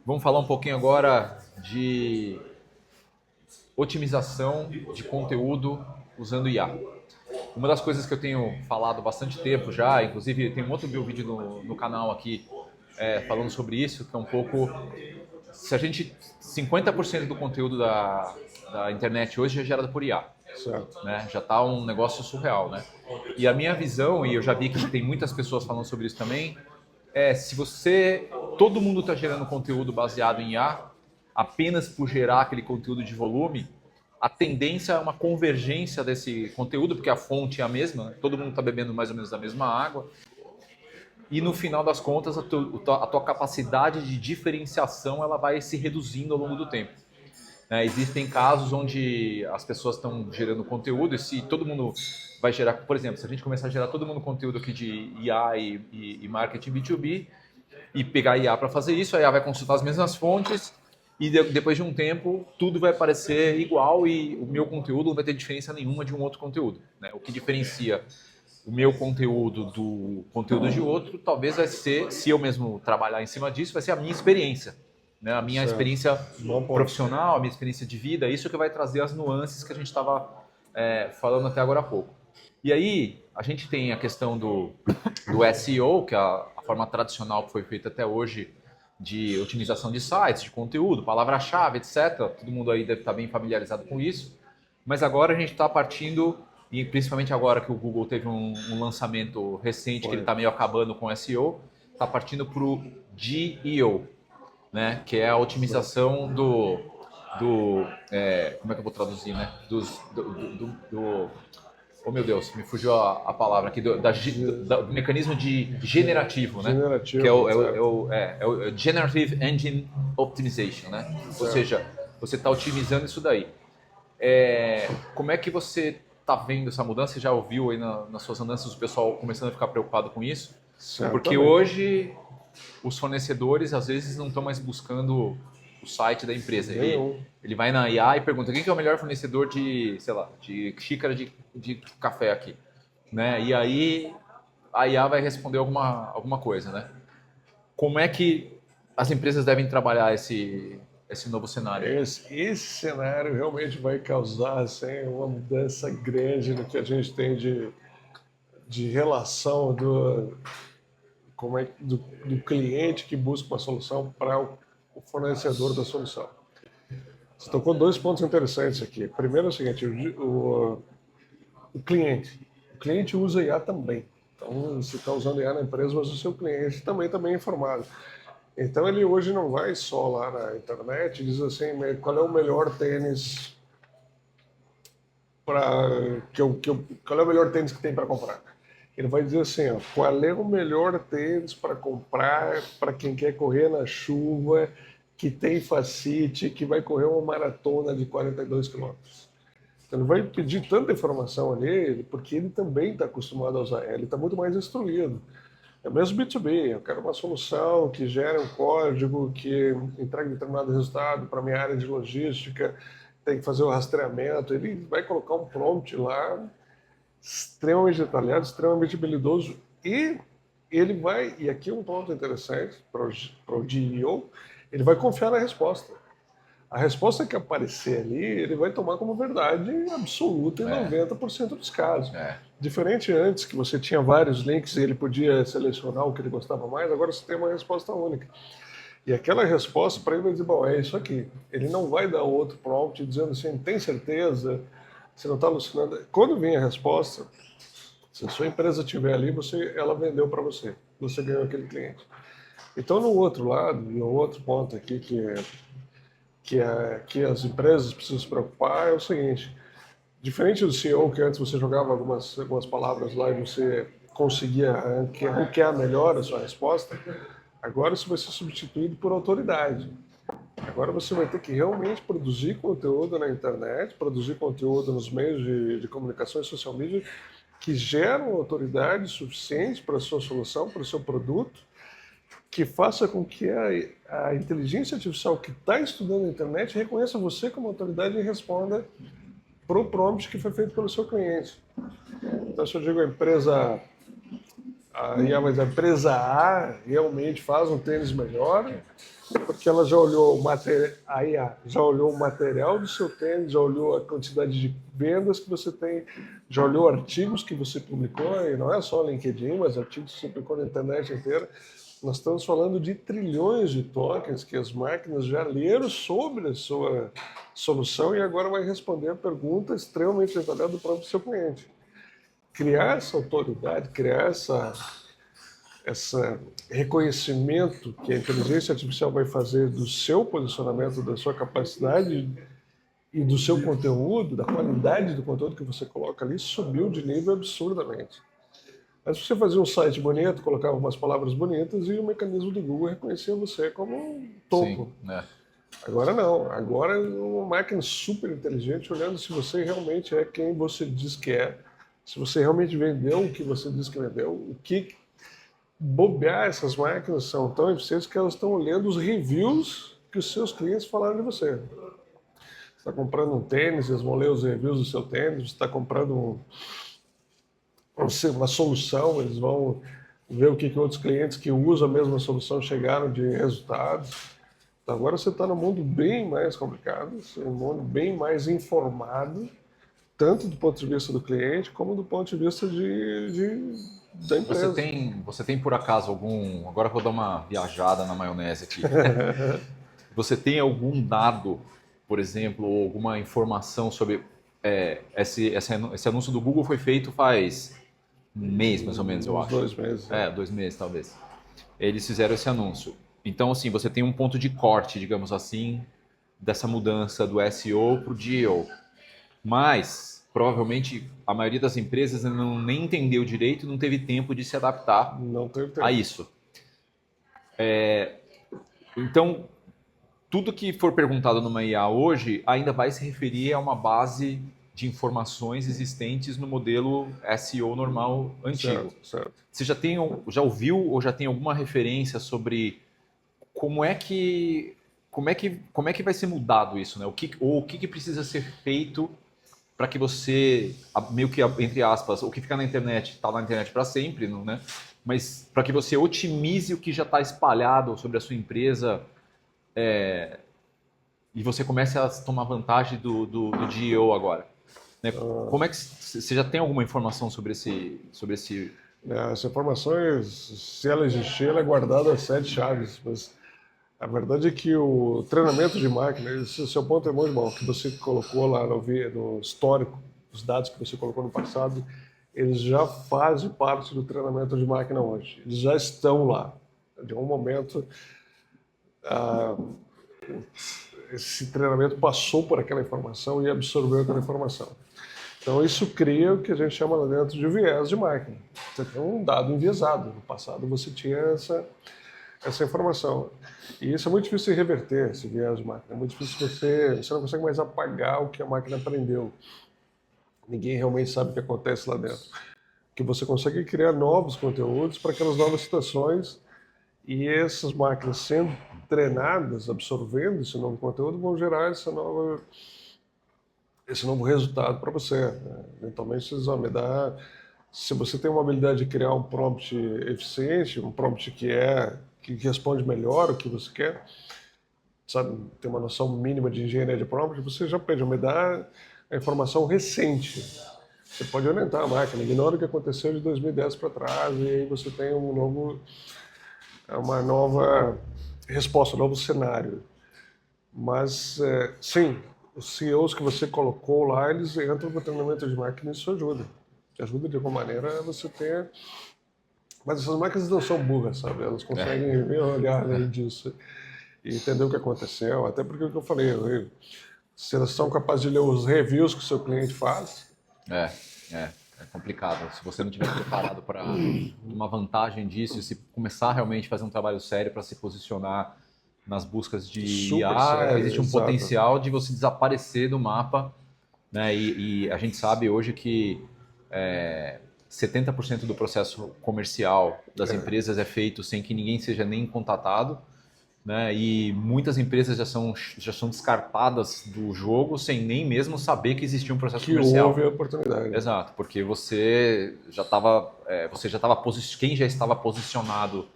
Speaker 1: vamos falar um pouquinho agora de otimização de conteúdo usando IA. Uma das coisas que eu tenho falado bastante tempo já, inclusive tem um outro vídeo no canal aqui falando sobre isso, que é um pouco... Se a gente... 50% do conteúdo da internet hoje é gerado por IA.
Speaker 2: Certo.
Speaker 1: Né? Já está um negócio surreal, né? E a minha visão, e eu já vi que tem muitas pessoas falando sobre isso também, se todo mundo está gerando conteúdo baseado em IA, apenas por gerar aquele conteúdo de volume, a tendência é uma convergência desse conteúdo, porque a fonte é a mesma, né? Todo mundo está bebendo mais ou menos da mesma água, e no final das contas a tua capacidade de diferenciação ela vai se reduzindo ao longo do tempo. Existem casos onde as pessoas estão gerando conteúdo e se todo mundo vai gerar, por exemplo, se a gente começar a gerar todo mundo conteúdo aqui de IA e marketing B2B, e pegar a IA para fazer isso, a IA vai consultar as mesmas fontes e depois de um tempo tudo vai parecer igual e o meu conteúdo não vai ter diferença nenhuma de um outro conteúdo, né? O que diferencia o meu conteúdo do conteúdo de outro, talvez vai ser, se eu mesmo trabalhar em cima disso, vai ser a minha experiência, né? A minha experiência profissional, a minha experiência de vida, isso que vai trazer as nuances que a gente estava falando até agora há pouco. E aí, a gente tem a questão do SEO, que é a forma tradicional que foi feita até hoje de otimização de sites, de conteúdo, palavra-chave, etc. Todo mundo aí deve estar bem familiarizado com isso. Mas agora a gente está partindo, e principalmente agora que o Google teve um lançamento recente, que ele está meio acabando com o SEO, está partindo para o GEO, né? Que é a otimização como é que eu vou traduzir, né? Oh meu Deus, me fugiu a palavra aqui, do mecanismo de generativo, né?
Speaker 2: Generativo,
Speaker 1: que é o Generative Engine Optimization, né? Ou seja, você está otimizando isso daí. Como é que você está vendo essa mudança? Você já ouviu aí nas suas andanças o pessoal começando a ficar preocupado com isso? Porque hoje os fornecedores às vezes não estão mais buscando o site da empresa. Ele vai na IA e pergunta quem que é o melhor fornecedor de, sei lá, de xícara de café aqui, né? E aí a IA vai responder alguma coisa, né? Como é que as empresas devem trabalhar esse novo cenário?
Speaker 2: Esse cenário realmente vai causar assim, uma mudança grande no que a gente tem de relação do cliente que busca uma solução para o fornecedor da solução. Você tocou dois pontos interessantes aqui. Primeiro é o seguinte, o cliente. O cliente usa IA também. Então, você está usando IA na empresa, mas o seu cliente também está bem informado. Então, ele hoje não vai só lá na internet e diz assim, qual é o melhor tênis qual é o melhor tênis que tem para comprar? Ele vai dizer assim, ó, qual é o melhor tênis para comprar para quem quer correr na chuva, que tem facite, que vai correr uma maratona de 42 quilômetros. Então, ele vai pedir tanta informação ali, porque ele também está acostumado a usar, ele está muito mais instruído. É mesmo B2B, eu quero uma solução que gere um código, que entregue determinado resultado para a minha área de logística, tem que fazer o rastreamento, ele vai colocar um prompt lá extremamente detalhado, extremamente habilidoso e ele vai, e aqui um ponto interessante para o GEO, ele vai confiar na resposta. A resposta que aparecer ali, ele vai tomar como verdade absoluta em 90% dos casos. Diferente antes, que você tinha vários links e ele podia selecionar o que ele gostava mais, agora você tem uma resposta única. E aquela resposta para ele vai dizer, bom, é isso aqui. Ele não vai dar outro prompt dizendo assim, tem certeza? Você não está alucinando? Quando vem a resposta, se a sua empresa estiver ali, ela vendeu para você. Você ganhou aquele cliente. Então, no outro lado, no outro ponto aqui que as empresas precisam se preocupar é o seguinte, diferente do CEO, que antes você jogava algumas palavras lá e você conseguia ranquear melhor a sua resposta, agora isso vai ser substituído por autoridade. Agora você vai ter que realmente produzir conteúdo na internet, produzir conteúdo nos meios de comunicação e social media que geram autoridade suficiente para a sua solução, para o seu produto, que faça com que a inteligência artificial que está estudando a internet reconheça você como autoridade e responda para o prompt que foi feito pelo seu cliente. Então, se eu digo a empresa A realmente faz um tênis melhor, porque ela já olhou a IA já olhou o material do seu tênis, já olhou a quantidade de vendas que você tem, já olhou artigos que você publicou, e não é só LinkedIn, mas artigos que você publicou na internet inteira. Nós estamos falando de trilhões de tokens que as máquinas já leram sobre a sua solução e agora vai responder a pergunta extremamente detalhada do próprio seu cliente. Criar essa autoridade, criar esse reconhecimento que a inteligência artificial vai fazer do seu posicionamento, da sua capacidade e do seu conteúdo, da qualidade do conteúdo que você coloca ali, subiu de nível absurdamente. Mas você fazia um site bonito, colocava umas palavras bonitas e o mecanismo do Google reconhecia você como um topo.
Speaker 1: Sim, né?
Speaker 2: Agora não. Agora é uma máquina super inteligente olhando se você realmente é quem você diz que é, se você realmente vendeu o que você diz que vendeu, bobear, essas máquinas são tão eficientes que elas estão lendo os reviews que os seus clientes falaram de você. Você está comprando um tênis, eles vão ler os reviews do seu tênis. Você está comprando uma solução, eles vão ver o que outros clientes que usam a mesma solução chegaram de resultados. Então, agora você está num mundo bem mais complicado, um mundo bem mais informado, tanto do ponto de vista do cliente, como do ponto de vista da empresa.
Speaker 1: Você tem por acaso algum... Agora eu vou dar uma viajada na maionese aqui. Você tem algum dado, por exemplo, ou alguma informação sobre... esse anúncio do Google foi feito faz um mês, mais ou menos, eu acho.
Speaker 2: 2 meses.
Speaker 1: 2 meses, talvez. Eles fizeram esse anúncio. Então, assim, você tem um ponto de corte, digamos assim, dessa mudança do SEO para o GEO. Mas, provavelmente, a maioria das empresas não nem entendeu direito e não teve tempo de se adaptar a isso. Então, tudo que for perguntado numa IA hoje ainda vai se referir a uma base de informações existentes no modelo SEO normal antigo.
Speaker 2: Certo.
Speaker 1: Você já ouviu ou já tem alguma referência sobre como é que vai ser mudado isso, né? O que precisa ser feito para que você, meio que, entre aspas, o que fica na internet está na internet para sempre, não, né? Mas para que você otimize o que já está espalhado sobre a sua empresa e você comece a tomar vantagem do GEO agora. Né? Como é que você já tem alguma informação sobre esse?
Speaker 2: Essa informação, se ela existir, ela é guardada a 7 chaves, mas a verdade é que o treinamento de máquina, esse seu ponto é muito bom, que você colocou lá no histórico, os dados que você colocou no passado, eles já fazem parte do treinamento de máquina hoje. Eles já estão lá. De um momento, esse treinamento passou por aquela informação e absorveu aquela informação. Então, isso cria o que a gente chama lá dentro de viés de máquina. Você tem um dado enviesado. No passado, você tinha essa informação. E isso é muito difícil de reverter, esse viés de máquina. É muito difícil você não consegue mais apagar o que a máquina aprendeu. Ninguém realmente sabe o que acontece lá dentro. Que você consegue criar novos conteúdos para aquelas novas situações e essas máquinas sendo treinadas, absorvendo esse novo conteúdo, vão gerar esse novo resultado para você. Eventualmente, vocês vão me dar... Se você tem uma habilidade de criar um prompt eficiente, um prompt que responde melhor o que você quer, sabe, tem uma noção mínima de engenharia de prompt, você já pede, me dá a informação recente. Você pode orientar a máquina, ignora o que aconteceu de 2010 para trás e aí você tem uma nova resposta, um novo cenário. Mas, sim, os CEOs que você colocou lá, eles entram no treinamento de máquina e isso ajuda. Ajuda de alguma maneira a você ter... Mas essas máquinas não são burras, sabe? Elas conseguem olhar além disso e entender o que aconteceu. Até porque o que eu falei, se elas são capazes de ler os reviews que o seu cliente faz...
Speaker 1: É complicado. Se você não tiver preparado para uma vantagem disso, e se começar realmente a fazer um trabalho sério para se posicionar nas buscas de IA, existe um potencial de você desaparecer do mapa, né? E a gente sabe hoje que 70% do processo comercial das empresas é feito sem que ninguém seja nem contatado, né? E muitas empresas já são descartadas do jogo sem nem mesmo saber que existia um processo comercial.
Speaker 2: Que houve a oportunidade.
Speaker 1: Exato, porque quem já estava posicionado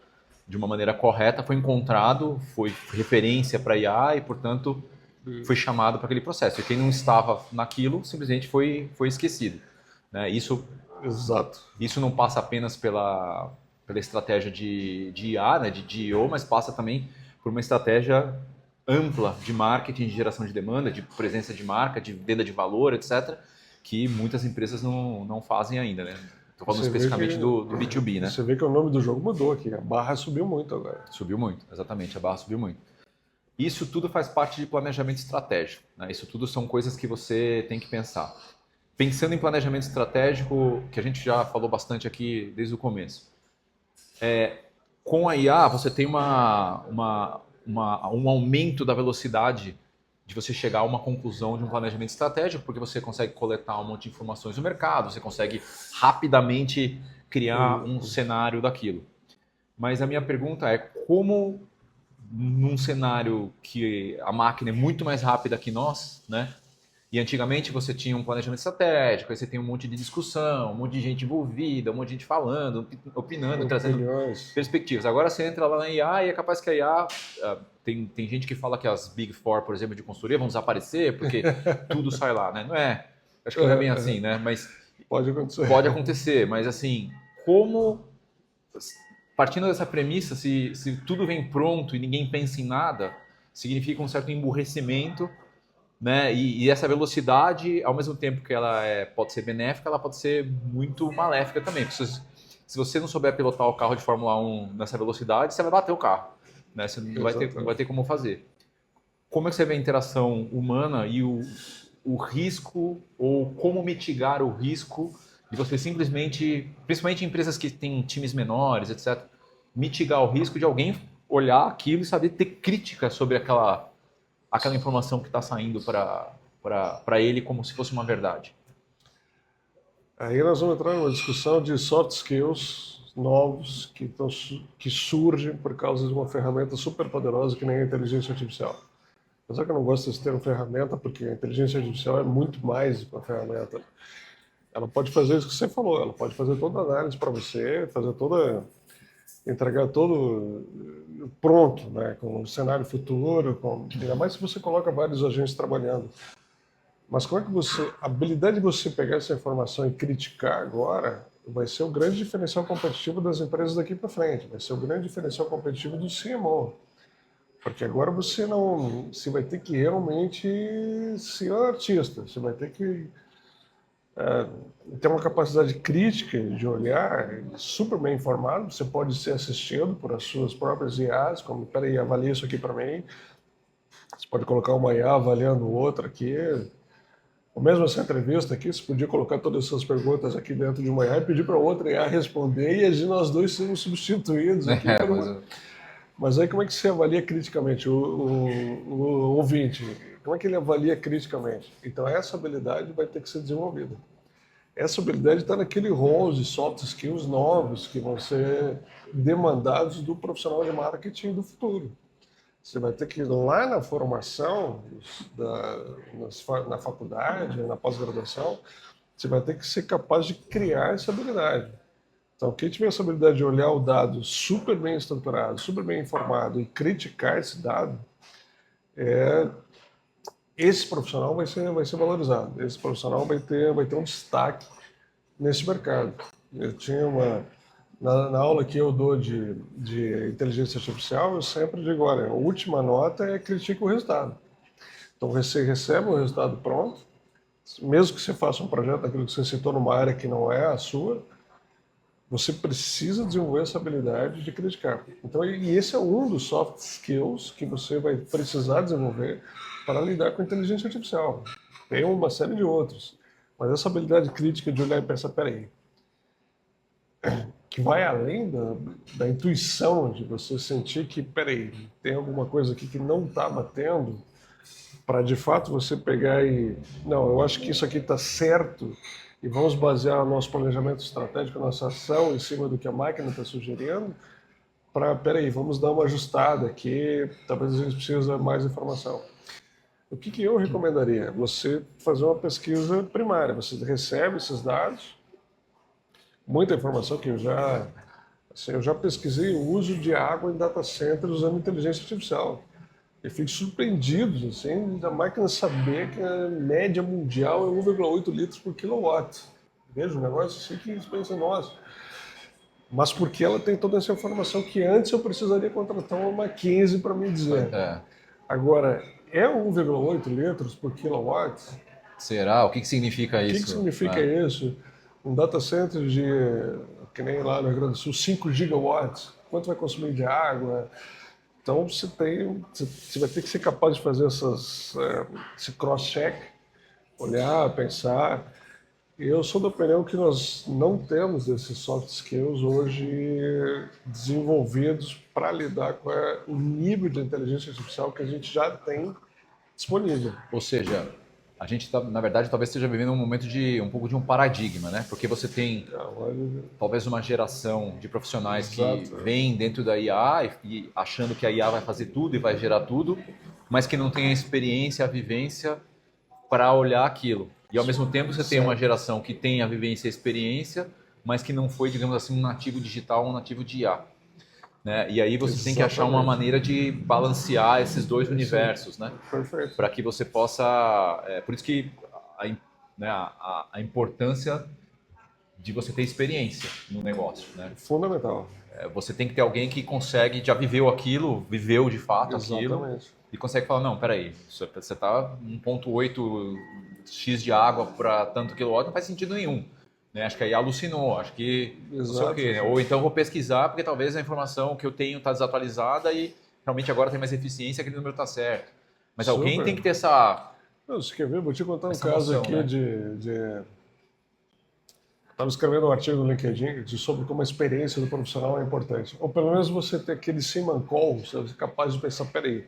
Speaker 1: de uma maneira correta foi encontrado, foi referência para IA e, portanto, foi chamado para aquele processo. E quem não estava naquilo simplesmente foi esquecido. Né?
Speaker 2: Exato.
Speaker 1: Isso não passa apenas pela estratégia de IA, né, de GEO, mas passa também por uma estratégia ampla de marketing, de geração de demanda, de presença de marca, de venda de valor, etc., que muitas empresas não fazem ainda, né? Estou falando especificamente do B2B, né?
Speaker 2: Você vê que o nome do jogo mudou aqui, a barra subiu muito agora.
Speaker 1: Subiu muito, exatamente, a barra subiu muito. Isso tudo faz parte de planejamento estratégico, né? Isso tudo são coisas que você tem que pensar. Pensando em planejamento estratégico, que a gente já falou bastante aqui desde o começo, com a IA você tem um aumento da velocidade de você chegar a uma conclusão de um planejamento estratégico, porque você consegue coletar um monte de informações do mercado, você consegue rapidamente criar um cenário daquilo. Mas a minha pergunta é como num cenário que a máquina é muito mais rápida que nós, né? E antigamente você tinha um planejamento estratégico, aí você tem um monte de discussão, um monte de gente envolvida, um monte de gente falando, opinando, trazendo
Speaker 2: Opiniões.
Speaker 1: perspectivas. Agora você entra lá na IA e é capaz que a IA. Tem gente que fala que as Big Four, por exemplo, de consultoria vão desaparecer porque tudo sai lá, né? Não é. Acho que não é bem assim, né? Mas
Speaker 2: Pode acontecer.
Speaker 1: pode acontecer. Mas assim, como. Partindo dessa premissa, se tudo vem pronto e ninguém pensa em nada, significa um certo emburrecimento, né? E essa velocidade, ao mesmo tempo que ela pode ser benéfica, ela pode ser muito maléfica também. Porque se você não souber pilotar o carro de Fórmula 1 nessa velocidade, você vai bater o carro, né? Você não vai ter como fazer. Como é que você vê a interação humana e o risco, ou como mitigar o risco de você simplesmente, principalmente em empresas que têm times menores, etc., mitigar o risco de alguém olhar aquilo e saber ter crítica sobre aquela informação que está saindo para ele como se fosse uma verdade.
Speaker 2: Aí nós vamos entrar numa discussão de soft skills novos que surgem por causa de uma ferramenta super poderosa que nem a inteligência artificial. Apesar que eu não gosto desse termo ferramenta, porque a inteligência artificial é muito mais do que uma ferramenta. Ela pode fazer isso que você falou, ela pode fazer toda a análise para você, entregar todo pronto, né, com o cenário futuro, ainda mais se você coloca vários agentes trabalhando. Mas como é que a habilidade de você pegar essa informação e criticar agora vai ser o grande diferencial competitivo das empresas daqui para frente, vai ser o grande diferencial competitivo do CMO. Porque agora você vai ter que realmente ser um artista, você vai ter que ter uma capacidade crítica de olhar super bem informado, você pode ser assistido por as suas próprias IAs, como, peraí, avalia isso aqui para mim, você pode colocar uma IA avaliando outra aqui, ou mesmo essa entrevista aqui, você podia colocar todas essas perguntas aqui dentro de uma IA e pedir para outra IA responder e assim nós dois sermos substituídos aqui. Mas aí como é que você avalia criticamente o ouvinte? Como é que ele avalia criticamente? Então essa habilidade vai ter que ser desenvolvida. Essa habilidade está naquele rol de soft skills novos que vão ser demandados do profissional de marketing do futuro. Você vai ter que ir lá na formação, na faculdade, na pós-graduação, você vai ter que ser capaz de criar essa habilidade. Então, quem tiver essa habilidade de olhar o dado super bem estruturado, super bem informado e criticar esse dado, esse profissional vai ser valorizado. Esse profissional vai ter um destaque nesse mercado. Eu tinha na aula que eu dou de inteligência artificial, eu sempre digo, olha, a última nota é critica o resultado. Então você recebe o resultado pronto, mesmo que você faça um projeto daquilo que você citou numa área que não é a sua, você precisa desenvolver essa habilidade de criticar. Então, e esse é um dos soft skills que você vai precisar desenvolver para lidar com a inteligência artificial. Tem uma série de outros. Mas essa habilidade crítica de olhar e pensar, peraí, que vai além da intuição de você sentir que, peraí, tem alguma coisa aqui que não está batendo, para de fato você pegar e, não, eu acho que isso aqui está certo e vamos basear o nosso planejamento estratégico, a nossa ação em cima do que a máquina está sugerindo, para, peraí, vamos dar uma ajustada aqui, talvez a gente precise de mais informação. O que eu recomendaria? Você fazer uma pesquisa primária, você recebe esses dados, muita informação que eu já pesquisei o uso de água em data center usando inteligência artificial. Eu fico surpreendido assim, da máquina saber que a média mundial é 1,8 litros por quilowatt. Veja um negócio assim que você pensa, nossa. Mas porque ela tem toda essa informação que antes eu precisaria contratar uma McKinsey para me dizer. Agora, é 1,8 litros por quilowatt?
Speaker 1: Será? O que significa isso?
Speaker 2: O que significa isso? Um data center que nem lá no Rio Grande do Sul, 5 gigawatts, quanto vai consumir de água? Então você vai ter que ser capaz de fazer esse cross-check, olhar, pensar. Eu sou da opinião que nós não temos esses soft skills hoje desenvolvidos para lidar com o nível de inteligência artificial que a gente já tem disponível.
Speaker 1: Ou seja, A gente tá, na verdade, talvez esteja vivendo um momento de um pouco de um paradigma, né? Porque você tem talvez uma geração de profissionais que
Speaker 2: Exato.
Speaker 1: vêm dentro da IA e achando que a IA vai fazer tudo e vai gerar tudo, mas que não tem a experiência, a vivência para olhar aquilo. E ao mesmo tempo você tem uma
Speaker 2: Certo.
Speaker 1: geração que tem a vivência e a experiência, mas que não foi, digamos assim, um nativo digital, um nativo de IA. Né? E aí você tem que achar uma
Speaker 2: Exatamente.
Speaker 1: maneira de balancear esses dois universos, né?
Speaker 2: Perfeito.
Speaker 1: Para que você possa... por isso que a, né, a importância de você ter experiência no negócio, né?
Speaker 2: Fundamental.
Speaker 1: Você tem que ter alguém que consegue, já viveu aquilo, viveu de fato aquilo,
Speaker 2: Exatamente.
Speaker 1: e consegue falar, não, peraí, você está 1,8 x de água para tanto quilowatt, não faz sentido nenhum. Né? Acho que aí alucinou, acho que não sei o
Speaker 2: Exato.
Speaker 1: quê. Né? Ou então vou pesquisar, porque talvez a informação que eu tenho está desatualizada e realmente agora tem mais eficiência, aquele número está certo. Mas alguém tem
Speaker 2: Super.
Speaker 1: que ter essa,
Speaker 2: Não, você quer ver? Vou te contar um
Speaker 1: essa
Speaker 2: caso
Speaker 1: noção,
Speaker 2: aqui
Speaker 1: né?
Speaker 2: Estava escrevendo um artigo no LinkedIn sobre como a experiência do profissional é importante. Ou pelo menos você ter aquele Siman call, você ser capaz de pensar, peraí,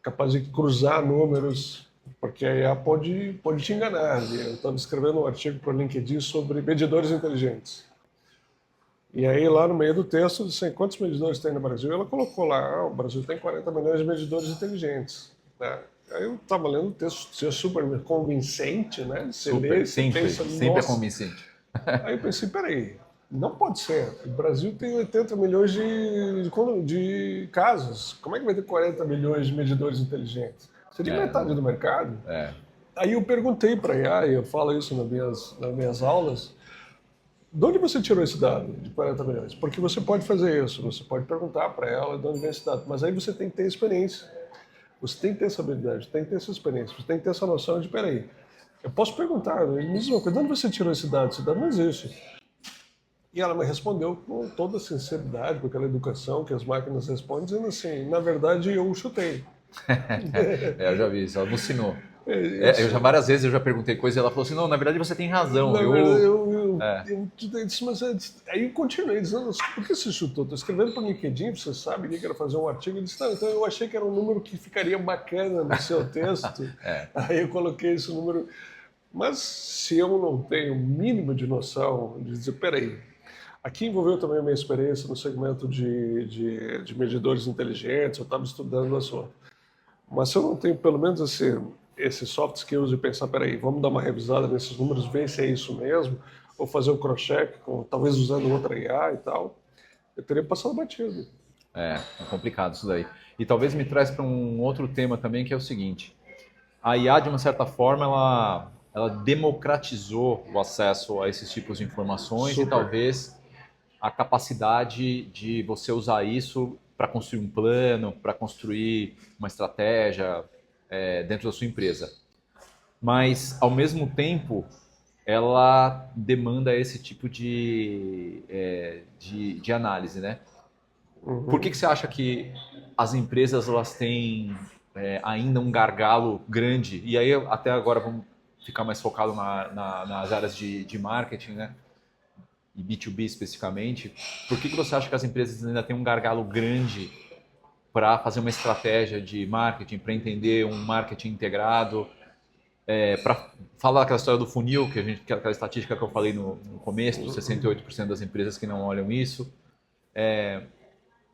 Speaker 2: capaz de cruzar números, porque a IA pode te enganar. Eu estava escrevendo um artigo para o LinkedIn sobre medidores inteligentes. E aí, lá no meio do texto, eu disse, assim, quantos medidores tem no Brasil? Ela colocou lá, o Brasil tem 40 milhões de medidores inteligentes. Né? Aí eu estava lendo o texto, tinha super convincente, né? Você lê
Speaker 1: Super,
Speaker 2: e você
Speaker 1: sempre,
Speaker 2: pensa,
Speaker 1: sempre é
Speaker 2: nossa.
Speaker 1: convincente.
Speaker 2: Aí eu pensei, peraí, não pode ser. O Brasil tem 80 milhões de casos. Como é que vai ter 40 milhões de medidores inteligentes? Seria metade do mercado.
Speaker 1: É,
Speaker 2: Aí eu perguntei para a IA, e eu falo isso nas minhas aulas, de onde você tirou esse dado de 40 milhões? Porque você pode fazer isso, você pode perguntar para ela de onde vem esse dado, mas aí você tem que ter experiência. Você tem que ter essa habilidade, tem que ter essa experiência, você tem que ter essa noção de, peraí, eu posso perguntar, me diz uma coisa, de onde você tirou esse dado? Esse dado não existe. E ela me respondeu com toda a sinceridade, com aquela educação que as máquinas respondem, dizendo assim, na verdade eu chutei.
Speaker 1: eu já vi isso, ela alucinou.
Speaker 2: É
Speaker 1: Eu já
Speaker 2: isso.
Speaker 1: várias vezes eu já perguntei coisa e ela falou assim, não, na verdade você tem razão.
Speaker 2: Na verdade,
Speaker 1: Eu,
Speaker 2: eu disse, mas aí eu continuei dizendo, por que você chutou? Estou escrevendo para o LinkedIn, você sabe que era fazer um artigo. Ele disse, não, então eu achei que era um número que ficaria bacana no seu texto. Aí eu coloquei esse número. Mas se eu não tenho o mínimo de noção de dizer, peraí, aqui envolveu também a minha experiência no segmento de medidores inteligentes, eu estava estudando o assunto. Mas se eu não tenho pelo menos esse soft skills de pensar, peraí, vamos dar uma revisada nesses números, ver se é isso mesmo, ou fazer um cross-check, talvez usando outra IA e tal, eu teria passado batido.
Speaker 1: é complicado isso daí. E talvez me traz para um outro tema também, que é o seguinte. A IA, de uma certa forma, ela democratizou o acesso a esses tipos de informações e
Speaker 2: Super.
Speaker 1: talvez a capacidade de você usar isso para construir um plano, para construir uma estratégia dentro da sua empresa. Mas, ao mesmo tempo, ela demanda esse tipo de análise, né? Por que
Speaker 2: Uhum.
Speaker 1: você acha que as empresas elas têm ainda um gargalo grande? E aí, até agora, vamos ficar mais focado nas áreas de marketing, né? E B2B especificamente. Por que você acha que as empresas ainda têm um gargalo grande para fazer uma estratégia de marketing, para entender um marketing integrado, para falar aquela história do funil, que aquela estatística que eu falei no começo, dos 68% das empresas que não olham isso.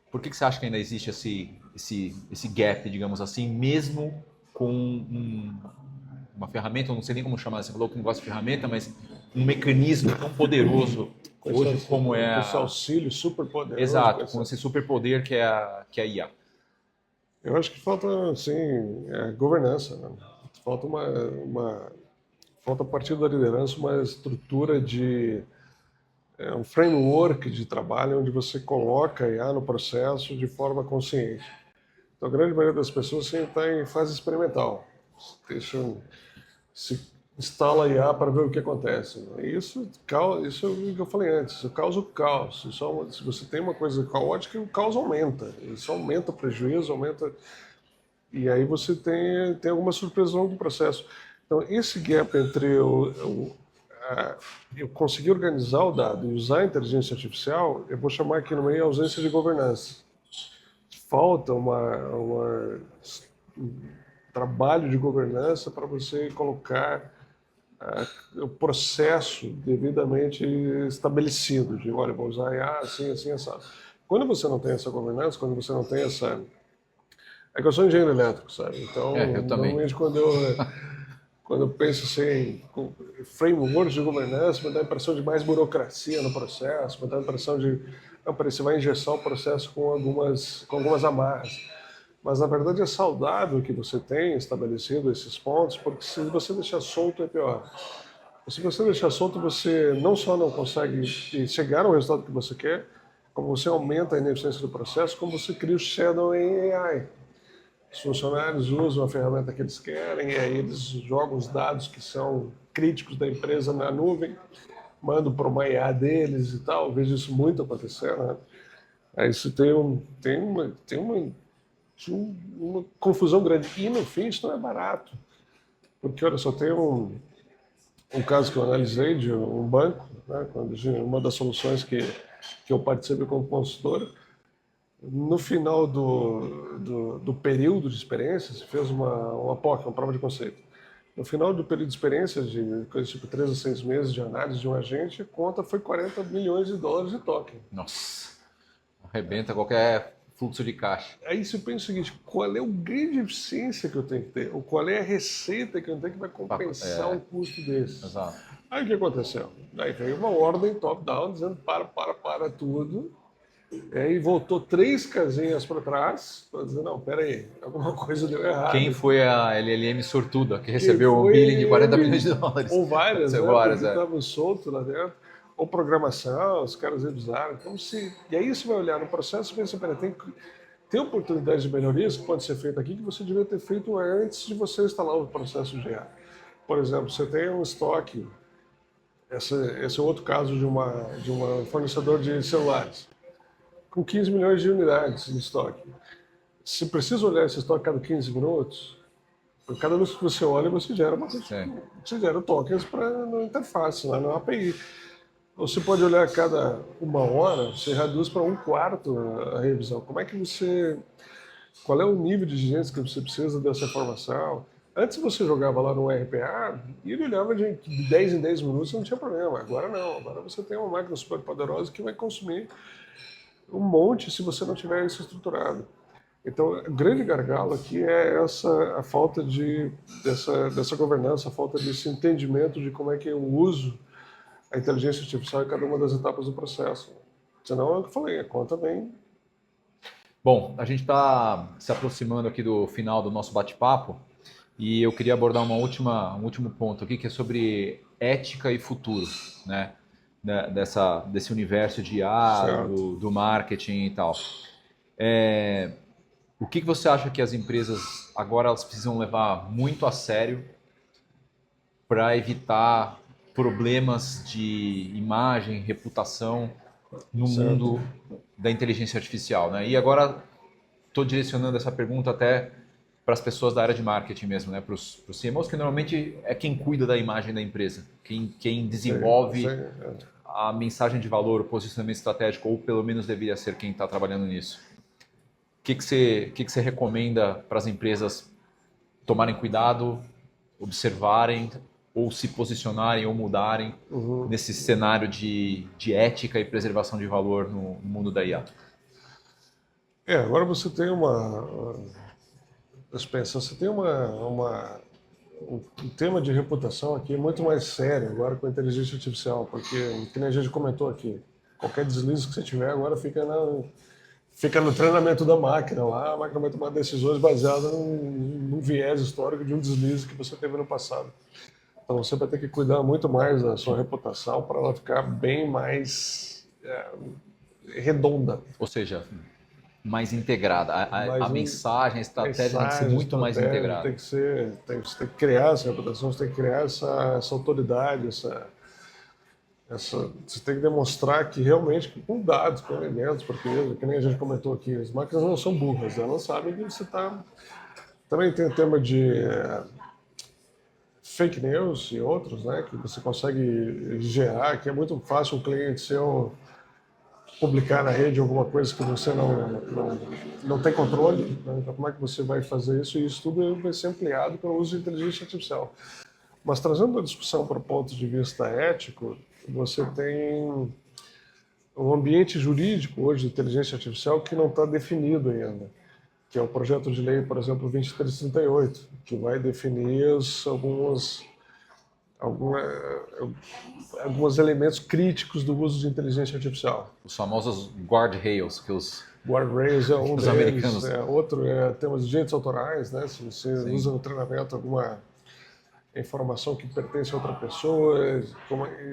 Speaker 1: Por que você acha que ainda existe esse gap, digamos assim, mesmo com uma ferramenta, eu não sei nem como chamar, você falou que não gosta de ferramenta, mas um mecanismo tão poderoso hoje como é
Speaker 2: Com esse
Speaker 1: a...
Speaker 2: auxílio super poderoso.
Speaker 1: Exato, com esse superpoder que é a IA.
Speaker 2: Eu acho que falta, assim, governança. Né? Falta falta a partir da liderança uma estrutura um framework de trabalho onde você coloca a IA no processo de forma consciente. Então, a grande maioria das pessoas está em fase experimental. Deixa, se instala a IA para ver o que acontece. Isso é o que eu falei antes, isso causa o caos. Se você tem uma coisa caótica, o caos aumenta. Isso aumenta o prejuízo, aumenta. E aí você tem alguma surpresa ao longo do processo. Então, esse gap entre eu conseguir organizar o dado e usar a inteligência artificial, eu vou chamar aqui no meio a ausência de governança. Falta trabalho de governança para você colocar o processo devidamente estabelecido, de olha, vou usar IA assim, assim, assado. Quando você não tem essa governança, quando você não tem essa... É que eu sou engenheiro elétrico, sabe? Então,
Speaker 1: Eu também.
Speaker 2: normalmente quando eu penso assim, frameworks de governança, me dá a impressão de mais burocracia no processo, me dá a impressão de, não, peraí, você vai engessar o processo com algumas amarras. Mas na verdade é saudável que você tenha estabelecido esses pontos, porque se você deixar solto é pior. Se você deixar solto, você não só não consegue chegar ao resultado que você quer, como você aumenta a ineficiência do processo, como você cria o shadow em AI. Os funcionários usam a ferramenta que eles querem, e aí eles jogam os dados que são críticos da empresa na nuvem, mandam para uma IA deles e tal. Eu vejo isso muito acontecer, né? Aí isso tem uma confusão grande. E no fim, isso não é barato. Porque, olha só, tem um caso que eu analisei de um banco, né, uma das soluções que eu participei como consultor. No final do período de experiência, se fez uma POC, uma prova de conceito. No final do período de experiência, de coisa tipo 3 a 6 meses de análise de um agente, a conta foi 40 milhões de dólares de token.
Speaker 1: Nossa, arrebenta qualquer fluxo de caixa.
Speaker 2: Aí você pensa o seguinte, qual é o ganho de eficiência que eu tenho que ter? Ou qual é a receita que eu tenho que vai compensar um custo desse?
Speaker 1: Exato.
Speaker 2: Aí o que aconteceu? Aí veio uma ordem top-down dizendo para tudo. E voltou 3 casinhas para trás para dizer, não, peraí, alguma coisa deu errado.
Speaker 1: Quem foi a LLM sortuda que recebeu um billing de 40 milhões de dólares?
Speaker 2: Ou várias, né?
Speaker 1: Várias,
Speaker 2: Porque estavam soltos lá dentro. Ou programação, os caras revisaram. Então, e aí você vai olhar no processo e pensa, peraí, tem oportunidades de melhorias que podem ser feitas aqui que você devia ter feito antes de você instalar o processo de IA. Por exemplo, você tem um estoque, esse é outro caso de uma fornecedor de celulares, com 15 milhões de unidades em estoque. Se precisa olhar esse estoque a cada 15 minutos, cada vez que você olha, você gera tokens para na interface, lá na API. Você pode olhar a cada 1 hora, você reduz para 1/4 a revisão. Qual é o nível de exigência que você precisa dessa informação? Antes você jogava lá no RPA e ele olhava de 10 em 10 minutos e não tinha problema. Agora não, agora você tem uma máquina super poderosa que vai consumir um monte se você não tiver isso estruturado. Então, o grande gargalo aqui é a falta dessa governança, a falta desse entendimento de como é que eu uso a inteligência artificial em cada uma das etapas do processo. Senão, é o que eu falei, a conta vem.
Speaker 1: Bom, a gente está se aproximando aqui do final do nosso bate-papo e eu queria abordar um último ponto aqui, que é sobre ética e futuro, né? Desse universo de IA, do marketing e tal. O que você acha que as empresas agora elas precisam levar muito a sério para evitar problemas de imagem, reputação no mundo da inteligência artificial, né? E agora estou direcionando essa pergunta até para as pessoas da área de marketing mesmo, né? Para os CMOs, que normalmente é quem cuida da imagem da empresa, quem desenvolve a mensagem de valor, o posicionamento estratégico, ou pelo menos deveria ser quem está trabalhando nisso. O que você recomenda para as empresas tomarem cuidado, observarem, ou se posicionarem ou mudarem nesse cenário de ética e preservação de valor no mundo da IA?
Speaker 2: Agora você tem você tem um tema de reputação aqui muito mais sério agora com a inteligência artificial, porque, como a gente comentou aqui, qualquer deslize que você tiver agora fica no treinamento da máquina lá, a máquina vai tomar decisões baseadas num viés histórico de um deslize que você teve no passado. Então você vai ter que cuidar muito mais da sua reputação para ela ficar bem mais redonda.
Speaker 1: Ou seja, mais integrada. A mensagem, a estratégia tem que ser muito mais integrada.
Speaker 2: Você tem que criar essa reputação, você tem que criar essa autoridade, você tem que demonstrar que realmente, com dados, com elementos, porque, que nem a gente comentou aqui, as máquinas não são burras, elas sabem que você está... Também tem o tema de fake news e outros, né, que você consegue gerar, que é muito fácil um cliente seu publicar na rede alguma coisa que você não tem controle, né? Então, como é que você vai fazer isso? E isso tudo vai ser ampliado pelo uso de inteligência artificial. Mas trazendo a discussão para o ponto de vista ético, você tem um ambiente jurídico hoje de inteligência artificial que não está definido ainda, que é o projeto de lei, por exemplo, 2338, que vai definir alguma, alguns elementos críticos do uso de inteligência artificial.
Speaker 1: Os famosos guardrails que
Speaker 2: Guardrails é um
Speaker 1: os
Speaker 2: deles,
Speaker 1: americanos.
Speaker 2: outro é temas de direitos autorais, né? Se você
Speaker 1: Sim.
Speaker 2: usa no treinamento alguma informação que pertence a outra pessoa,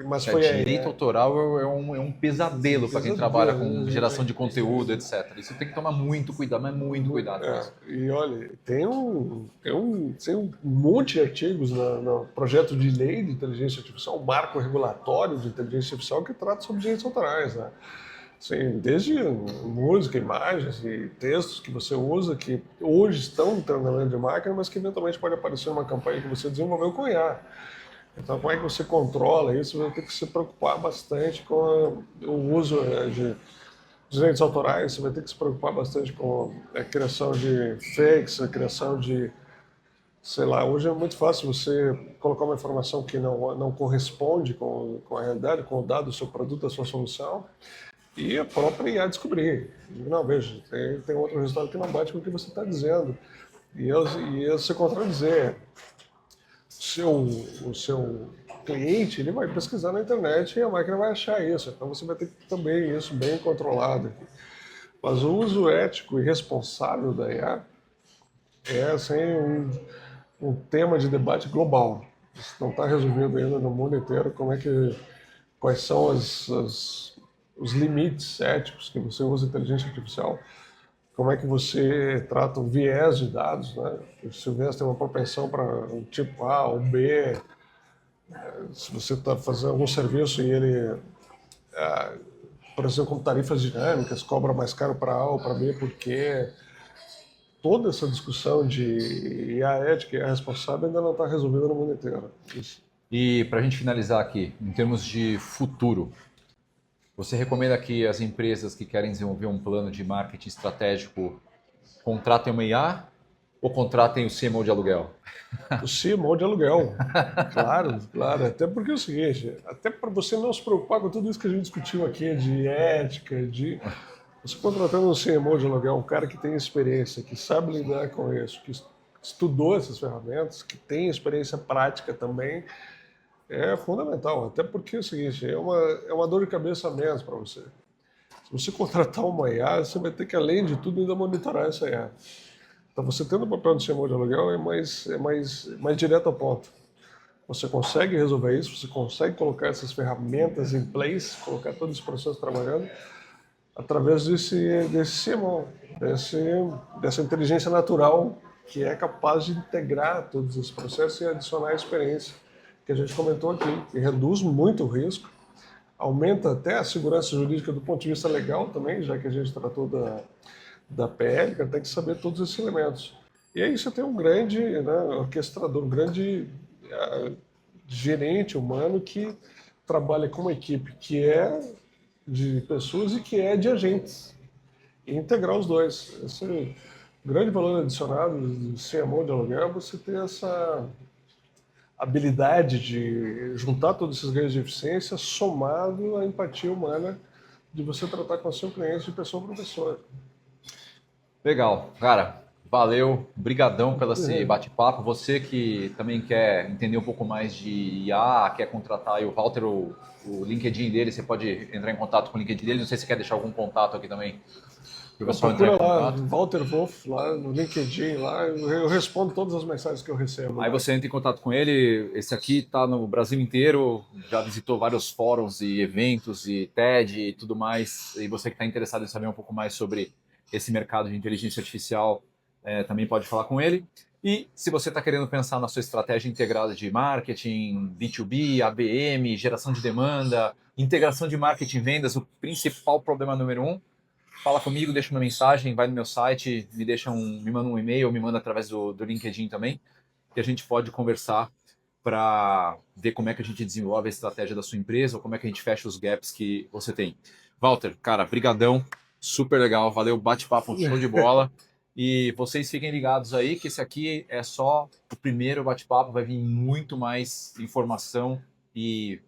Speaker 2: mas foi
Speaker 1: Direito autoral é um pesadelo para quem trabalha com geração de conteúdo, etc. Isso tem que tomar muito cuidado, mas muito cuidado com isso.
Speaker 2: E olha, tem um monte de artigos no projeto de lei de inteligência artificial, um marco regulatório de inteligência artificial que trata sobre direitos autorais, né? Assim, desde música, imagens e textos que você usa, que hoje estão no treinamento de máquina, mas que eventualmente pode aparecer numa campanha que você desenvolveu com IA. Então, como é que você controla isso? Você vai ter que se preocupar bastante com o uso de direitos autorais, você vai ter que se preocupar bastante com a criação de fakes, a criação de, sei lá, hoje é muito fácil você colocar uma informação que não corresponde com a realidade, com o dado do seu produto, da sua solução, e a própria IA descobrir. Não, veja, tem outro resultado que não bate com o que você está dizendo. E eu se contradizer. O seu cliente ele vai pesquisar na internet e a máquina vai achar isso. Então você vai ter que ter também isso bem controlado. Mas o uso ético e responsável da IA é assim, um tema de debate global. Isso não está resolvido ainda no mundo inteiro. Quais são os limites éticos que você usa inteligência artificial? Como é que você trata o viés de dados, né? Se o viés tem uma propensão para um tipo A ou B, se você está fazendo algum serviço e ele, por exemplo, com tarifas dinâmicas, cobra mais caro para A ou para B, porque toda essa discussão de IA ética e IA responsável ainda não está resolvida no mundo inteiro. Isso.
Speaker 1: E para a gente finalizar aqui, em termos de futuro, você recomenda que as empresas que querem desenvolver um plano de marketing estratégico contratem uma IA ou contratem o CMO de aluguel?
Speaker 2: O CMO de aluguel. Claro, claro. Até porque é o seguinte, até para você não se preocupar com tudo isso que a gente discutiu aqui, de ética, de... Você contratando um CMO de aluguel, um cara que tem experiência, que sabe lidar com isso, que estudou essas ferramentas, que tem experiência prática também, é fundamental. Até porque é o seguinte, é uma dor de cabeça a menos para você. Se você contratar uma IA, você vai ter que, além de tudo, ainda monitorar essa IA. Então, você tendo o papel de CMO de aluguel mais direto ao ponto. Você consegue resolver isso, você consegue colocar essas ferramentas em place, colocar todo esse processo trabalhando através desse CMO, dessa inteligência natural que é capaz de integrar todos esses processos e adicionar a experiência que a gente comentou aqui, que reduz muito o risco, aumenta até a segurança jurídica do ponto de vista legal também, já que a gente tratou da PL, tem que saber todos esses elementos. E aí você tem um grande, né, orquestrador, um grande gerente humano que trabalha com uma equipe que é de pessoas e que é de agentes. E integrar os dois. Esse é o grande valor adicionado do CMO de aluguel, você ter essa habilidade de juntar todos esses ganhos de eficiência somado à empatia humana de você tratar com o seu cliente de pessoa para pessoa.
Speaker 1: Legal, cara. Valeu, brigadão pelo esse bate-papo. Você que também quer entender um pouco mais de IA, quer contratar aí o Walter, o LinkedIn dele, você pode entrar em contato com o LinkedIn dele. Não sei se você quer deixar algum contato aqui também.
Speaker 2: O pessoal procura lá, Walter Wolff, lá no LinkedIn, lá eu respondo todas as mensagens que eu recebo.
Speaker 1: Aí você entra em contato com ele. Esse aqui está no Brasil inteiro, já visitou vários fóruns e eventos e TED e tudo mais. E você que está interessado em saber um pouco mais sobre esse mercado de inteligência artificial, também pode falar com ele. E se você está querendo pensar na sua estratégia integrada de marketing, B2B, ABM, geração de demanda, integração de marketing e vendas, o principal problema número 1, fala comigo, deixa uma mensagem, vai no meu site, me manda um e-mail, me manda através do LinkedIn também, que a gente pode conversar para ver como é que a gente desenvolve a estratégia da sua empresa ou como é que a gente fecha os gaps que você tem. Walter, cara, brigadão, super legal, valeu, bate-papo, show de bola. E vocês fiquem ligados aí que esse aqui é só o primeiro bate-papo, vai vir muito mais informação e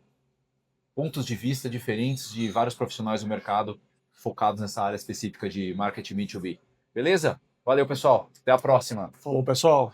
Speaker 1: pontos de vista diferentes de vários profissionais do mercado focados nessa área específica de marketing B2B. Beleza? Valeu, pessoal. Até a próxima.
Speaker 2: Falou, pessoal.